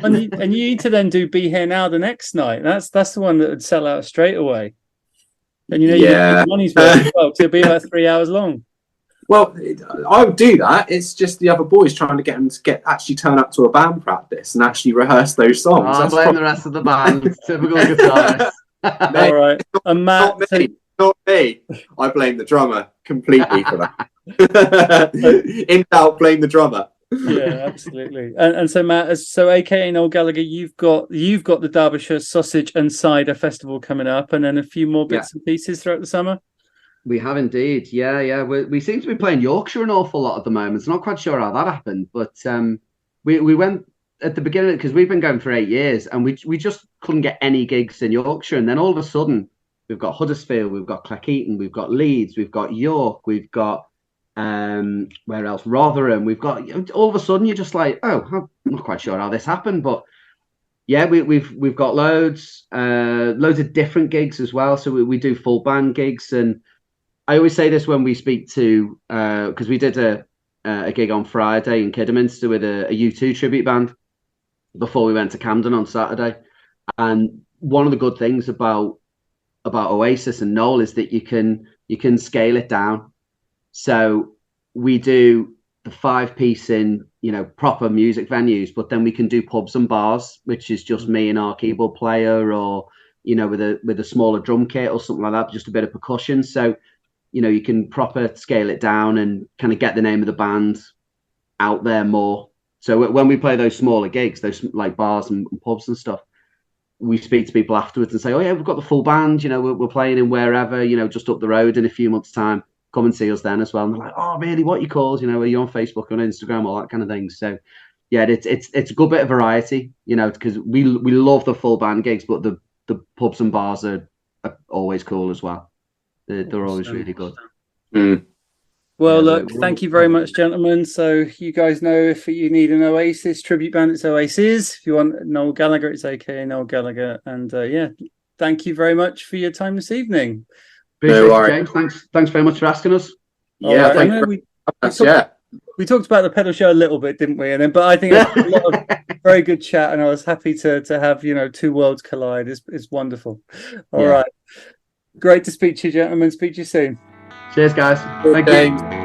and you need to then do Be Here Now the next night. That's the one that would sell out straight away. And you get money's worth as well, 'cause it'll be about 3 hours long. Well, I would do that. It's just the other boys trying to get them to actually turn up to a band practice and actually rehearse those songs. I blame the rest of the band. Typical guitarist. All right. And Matt, not me. I blame the drummer completely for that. In doubt, blame the drummer. Yeah, absolutely. And so Matt, so AKA Noel Gallagher, you've got the Derbyshire Sausage and Cider Festival coming up, and then a few more bits and pieces throughout the summer. We have indeed. Yeah. We seem to be playing Yorkshire an awful lot at the moment. So not quite sure how that happened, but we went at the beginning because we've been going for 8 years, and we just couldn't get any gigs in Yorkshire, and then all of a sudden we've got Huddersfield, we've got Cleckheaton, we've got Leeds, we've got York, we've got where else? Rotherham. We've got, all of a sudden you're just like, oh, I'm not quite sure how this happened, but yeah, we've got loads of different gigs as well. So we do full band gigs, and I always say this when we speak to because we did a gig on Friday in Kidderminster with a U2 tribute band before we went to Camden on Saturday, and one of the good things about Oasis and Noel is that you can scale it down. So we do the 5-piece in, proper music venues, but then we can do pubs and bars, which is just me and our keyboard player, or, with a smaller drum kit or something like that, just a bit of percussion. So, you can proper scale it down and kind of get the name of the band out there more. So when we play those smaller gigs, those like bars and pubs and stuff, we speak to people afterwards and say, oh yeah, we've got the full band, we're playing in wherever, just up the road in a few months' time. Come and see us then as well. And they're like, oh, really? What you called? Are you on Facebook, on Instagram, all that kind of thing. So, yeah, it's a good bit of variety, because we love the full band gigs, but the pubs and bars are always cool as well. They're always really good. Mm. Well, look, thank you very much, gentlemen. So you guys know if you need an Oasis tribute band, it's Oasis. If you want Noel Gallagher, it's AKA Noel Gallagher. And thank you very much for your time this evening. James. Thanks very much for asking us. Yeah, we talked about the pedal show a little bit, didn't we? But I think it's a lot of very good chat, and I was happy to have two worlds collide. It's wonderful. All right, great to speak to you, gentlemen. Speak to you soon. Cheers, guys. Thank you.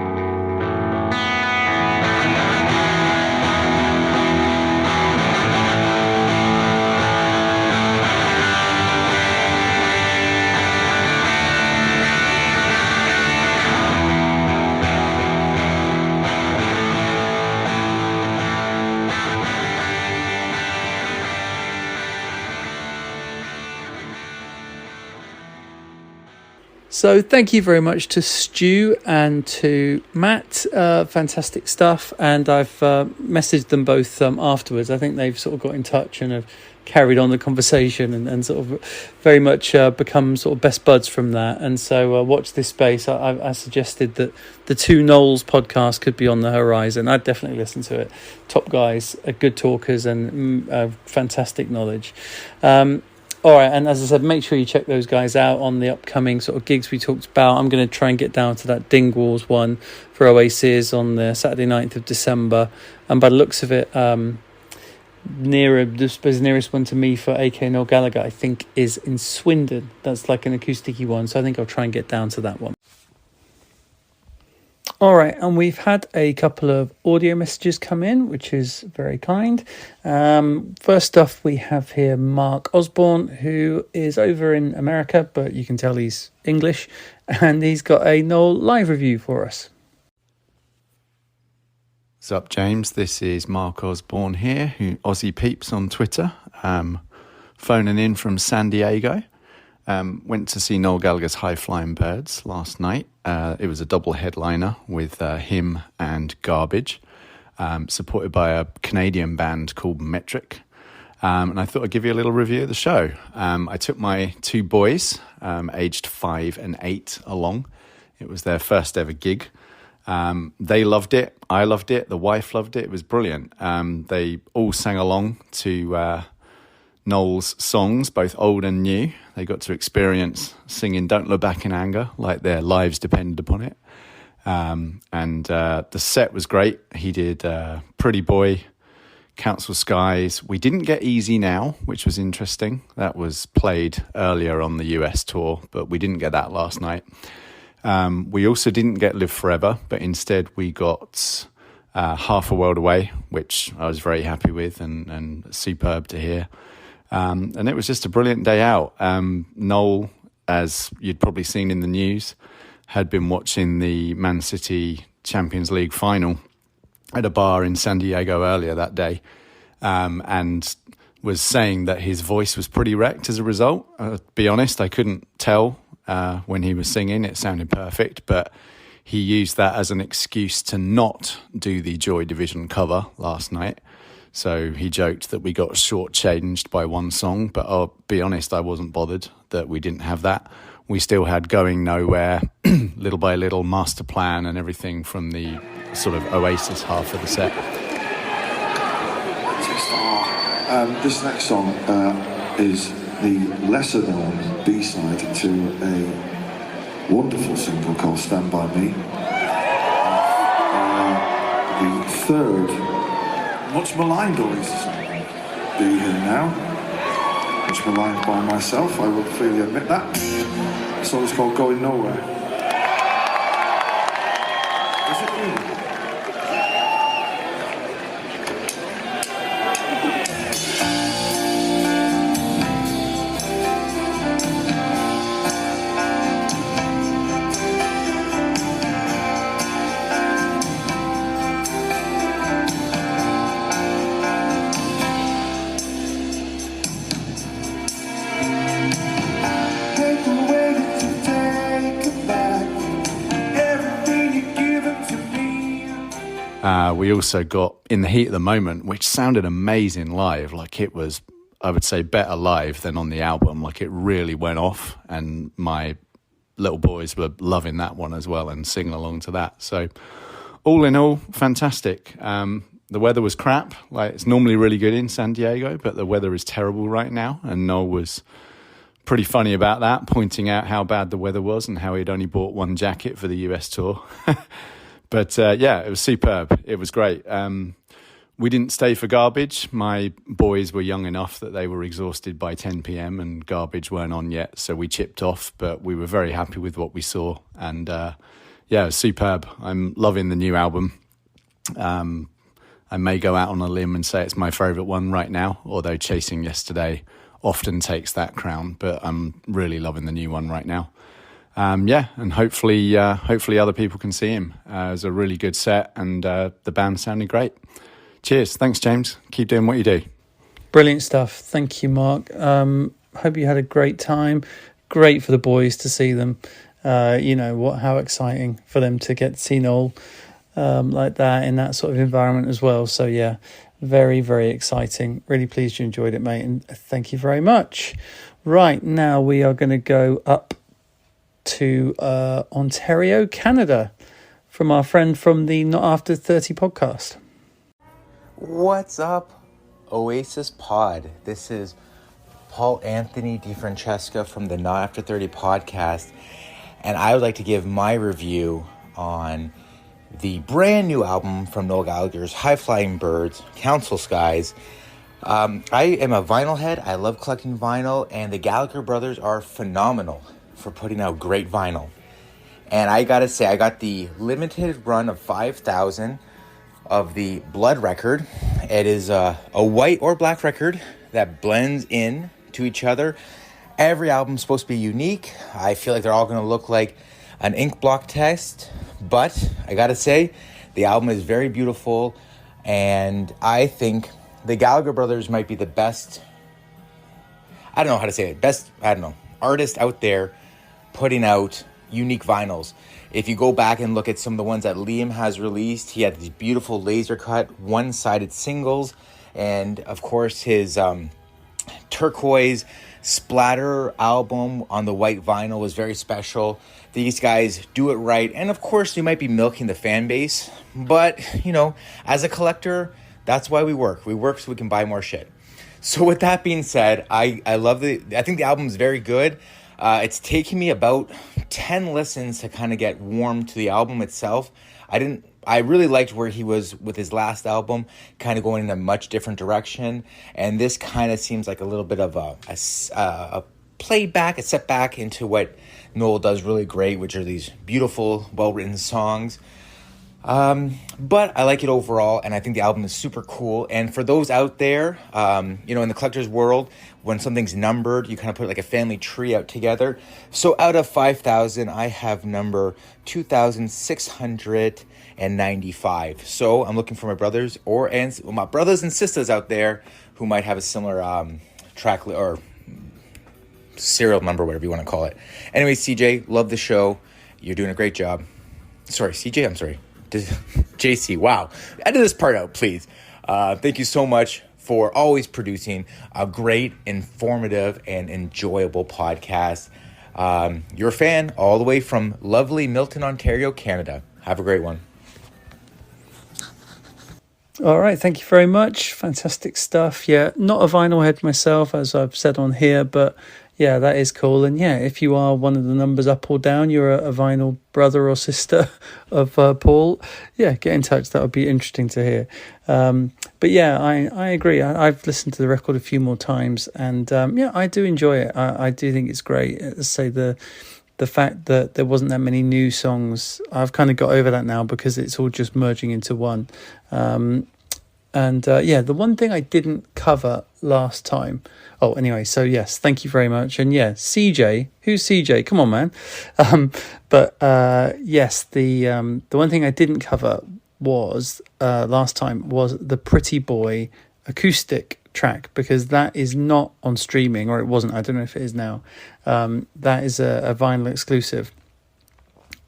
So thank you very much to Stu and to Matt. Fantastic stuff. And I've messaged them both afterwards. I think they've sort of got in touch and have carried on the conversation and sort of very much become sort of best buds from that. And so watch this space. I suggested that the two Noels podcasts could be on the horizon. I'd definitely listen to it. Top guys, good talkers, and fantastic knowledge. All right, and as I said, make sure you check those guys out on the upcoming sort of gigs we talked about. I'm going to try and get down to that Dingwalls one for Oasis on the Saturday 9th of December. And by the looks of it, the nearest one to me for AK Noel Gallagher, I think, is in Swindon. That's like an acoustic-y one, so I think I'll try and get down to that one. All right, and we've had a couple of audio messages come in, which is very kind. First off, we have here Mark Osborn, who is over in America, but you can tell he's English, and he's got a Noel live review for us. What's up, James? This is Mark Osborn here, who Aussie Peeps on Twitter, phoning in from San Diego. Went to see Noel Gallagher's High Flying Birds last night. It was a double headliner with him and Garbage, supported by a Canadian band called Metric. And I thought I'd give you a little review of the show. I took my two boys, aged 5 and 8, along. It was their first ever gig. They loved it. I loved it. The wife loved it. It was brilliant. They all sang along to Noel's songs, both old and new. They got to experience singing Don't Look Back in Anger, like their lives depended upon it. And the set was great. He did Pretty Boy, Council Skies. We didn't get Easy Now, which was interesting. That was played earlier on the US tour, but we didn't get that last night. We also didn't get Live Forever, but instead we got Half a World Away, which I was very happy with and superb to hear. And it was just a brilliant day out. Noel, as you'd probably seen in the news, had been watching the Man City Champions League final at a bar in San Diego earlier that day, and was saying that his voice was pretty wrecked as a result. To be honest, I couldn't tell when he was singing. It sounded perfect, but he used that as an excuse to not do the Joy Division cover last night. So he joked that we got shortchanged by one song, but I'll be honest, I wasn't bothered that we didn't have that. We still had Going Nowhere, Little by Little, Master Plan, and everything from the sort of Oasis half of the set. This next song is the lesser known B-side to a wonderful single called Stand By Me. The third much maligned Oasis song. Be Here Now. Much maligned by myself, I will freely admit that. The song is called Going Nowhere. Is it really? We also got In the Heat of the Moment, which sounded amazing live. Like, it was, I would say, better live than on the album. Like, it really went off, and my little boys were loving that one as well and singing along to that. So all in all, fantastic. The weather was crap. Like, it's normally really good in San Diego, but the weather is terrible right now, and Noel was pretty funny about that, pointing out how bad the weather was and how he'd only bought one jacket for the US tour. But yeah, it was superb. It was great. We didn't stay for Garbage. My boys were young enough that they were exhausted by 10 p.m. and Garbage weren't on yet, so we chipped off. But we were very happy with what we saw. And yeah, it was superb. I'm loving the new album. I may go out on a limb and say it's my favourite one right now, although Chasing Yesterday often takes that crown. But I'm really loving the new one right now. Yeah, and hopefully other people can see him. It was a really good set, and the band sounded great. Cheers. Thanks, James. Keep doing what you do. Brilliant stuff. Thank you, Mark. Hope you had a great time. Great for the boys to see them. How exciting for them to get to see Noel like that in that sort of environment as well. So yeah, very, very exciting. Really pleased you enjoyed it, mate, and thank you very much. Right, now we are going to go up to Ontario, Canada, from our friend from the Not After 30 podcast. What's up, Oasis Pod? This is Paul Anthony DiFrancesca from the Not After 30 podcast, and I would like to give my review on the brand new album from Noel Gallagher's High Flying Birds, Council Skies. I am a vinyl head. I love collecting vinyl, and the Gallagher brothers are phenomenal for putting out great vinyl. And I gotta say, I got the limited run of 5,000 of the Blood record. It is a white or black record that blends in to each other. Every album's supposed to be unique. I feel like they're all gonna look like an ink block test, but I gotta say, the album is very beautiful, and I think the Gallagher brothers might be the best, I don't know how to say it, artist out there putting out unique vinyls. If you go back and look at some of the ones that Liam has released, he had these beautiful laser cut one-sided singles, and of course his turquoise splatter album on the white vinyl was very special. These guys do it right, and of course you might be milking the fan base, but as a collector, that's why we work so we can buy more shit. So with that being said, I think the album is very good. It's taken me about 10 listens to kind of get warm to the album itself. I really liked where he was with his last album, kind of going in a much different direction. And this kind of seems like a little bit of a playback, a setback into what Noel does really great, which are these beautiful, well-written songs. But I like it overall, and I think the album is super cool. And for those out there, you know, in the collector's world, when something's numbered, you kind of put like a family tree out together. So out of 5,000, I have number 2,695. So I'm looking for my brothers my brothers and sisters out there who might have a similar track or serial number, whatever you want to call it. Anyway, CJ, love the show. You're doing a great job. Sorry, CJ, I'm sorry. JC, wow. Edit this part out, please. Thank you so much for always producing a great, informative, and enjoyable podcast. You're a fan all the way from lovely Milton, Ontario, Canada. Have a great one. All right, thank you very much. Fantastic stuff. Yeah, not a vinyl head myself, as I've said on here, but yeah, that is cool. And yeah, if you are one of the numbers up or down, you're a vinyl brother or sister of Paul, yeah, get in touch. That would be interesting to hear. But yeah, I agree. I've listened to the record a few more times, and yeah, I do enjoy it. I do think it's great. Let's say the fact that there wasn't that many new songs, I've kind of got over that now because it's all just merging into one. Yeah, the one thing I didn't cover last time. Oh, anyway, so yes, thank you very much. And yeah, CJ, who's CJ? Come on, man. Yes, the one thing I didn't cover was last time was the Pretty Boy acoustic track, because that is not on streaming, or it wasn't. I don't know if it is now. That is a vinyl exclusive.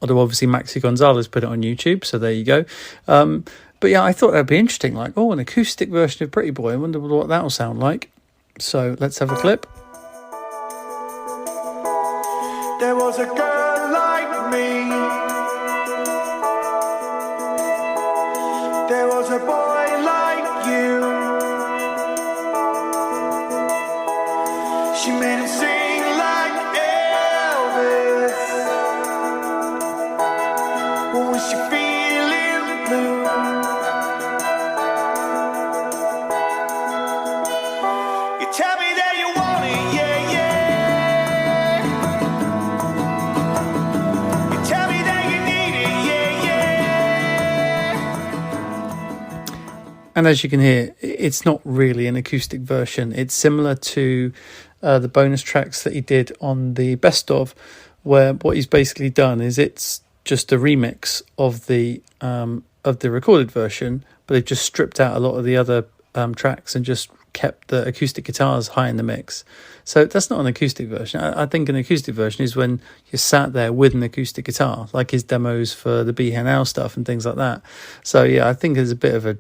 Although obviously Maxi Gonzalez put it on YouTube, so there you go. But yeah, I thought that'd be interesting. Like, oh, an acoustic version of Pretty Boy. I wonder what that'll sound like. So let's have a clip. There was a girl like me. There was a boy like you. She made him sing like Elvis. Or was she feeling blue? You tell me that you want it, yeah, yeah. You tell me that you need it, yeah, yeah. And as you can hear, it's not really an acoustic version. It's similar to the bonus tracks that he did on the best of, where what he's basically done is it's just a remix of the recorded version, but they've just stripped out a lot of the other tracks and just kept the acoustic guitars high in the mix. So that's not an acoustic version. I think an acoustic version is when you're sat there with an acoustic guitar, like his demos for the Be Here Now stuff and things like that. So yeah, I think there's a bit of a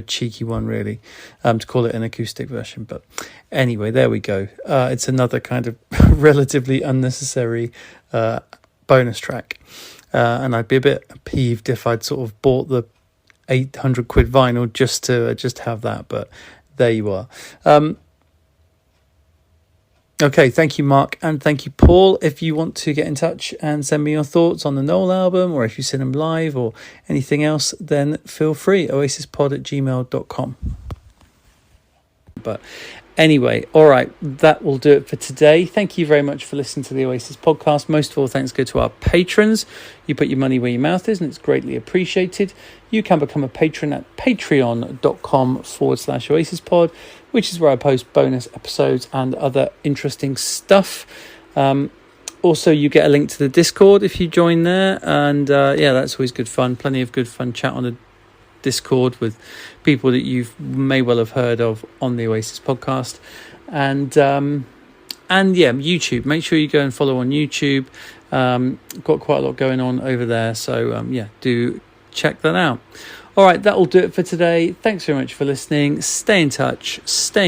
cheeky one, really, to call it an acoustic version. But anyway, there we go. It's another kind of relatively unnecessary bonus track. And I'd be a bit peeved if I'd sort of bought the 800 quid vinyl just to have that. But there you are. Okay, thank you, Mark, and thank you, Paul. If you want to get in touch and send me your thoughts on the Noel album, or if you see them live or anything else, then feel free, oasispod@gmail.com. But anyway, all right, that will do it for today. Thank you very much for listening to the Oasis podcast. Most of all, thanks go to our patrons. You put your money where your mouth is, and it's greatly appreciated. You can become a patron at patreon.com/oasispod, which is where I post bonus episodes and other interesting stuff. Also, you get a link to the Discord if you join there. And yeah, that's always good fun. Plenty of good fun chat on the Discord with people that you may well have heard of on the Oasis podcast. And yeah, YouTube. Make sure you go and follow on YouTube. Got quite a lot going on over there. So yeah, do check that out. All right, that will do it for today. Thanks very much for listening. Stay in touch. Stay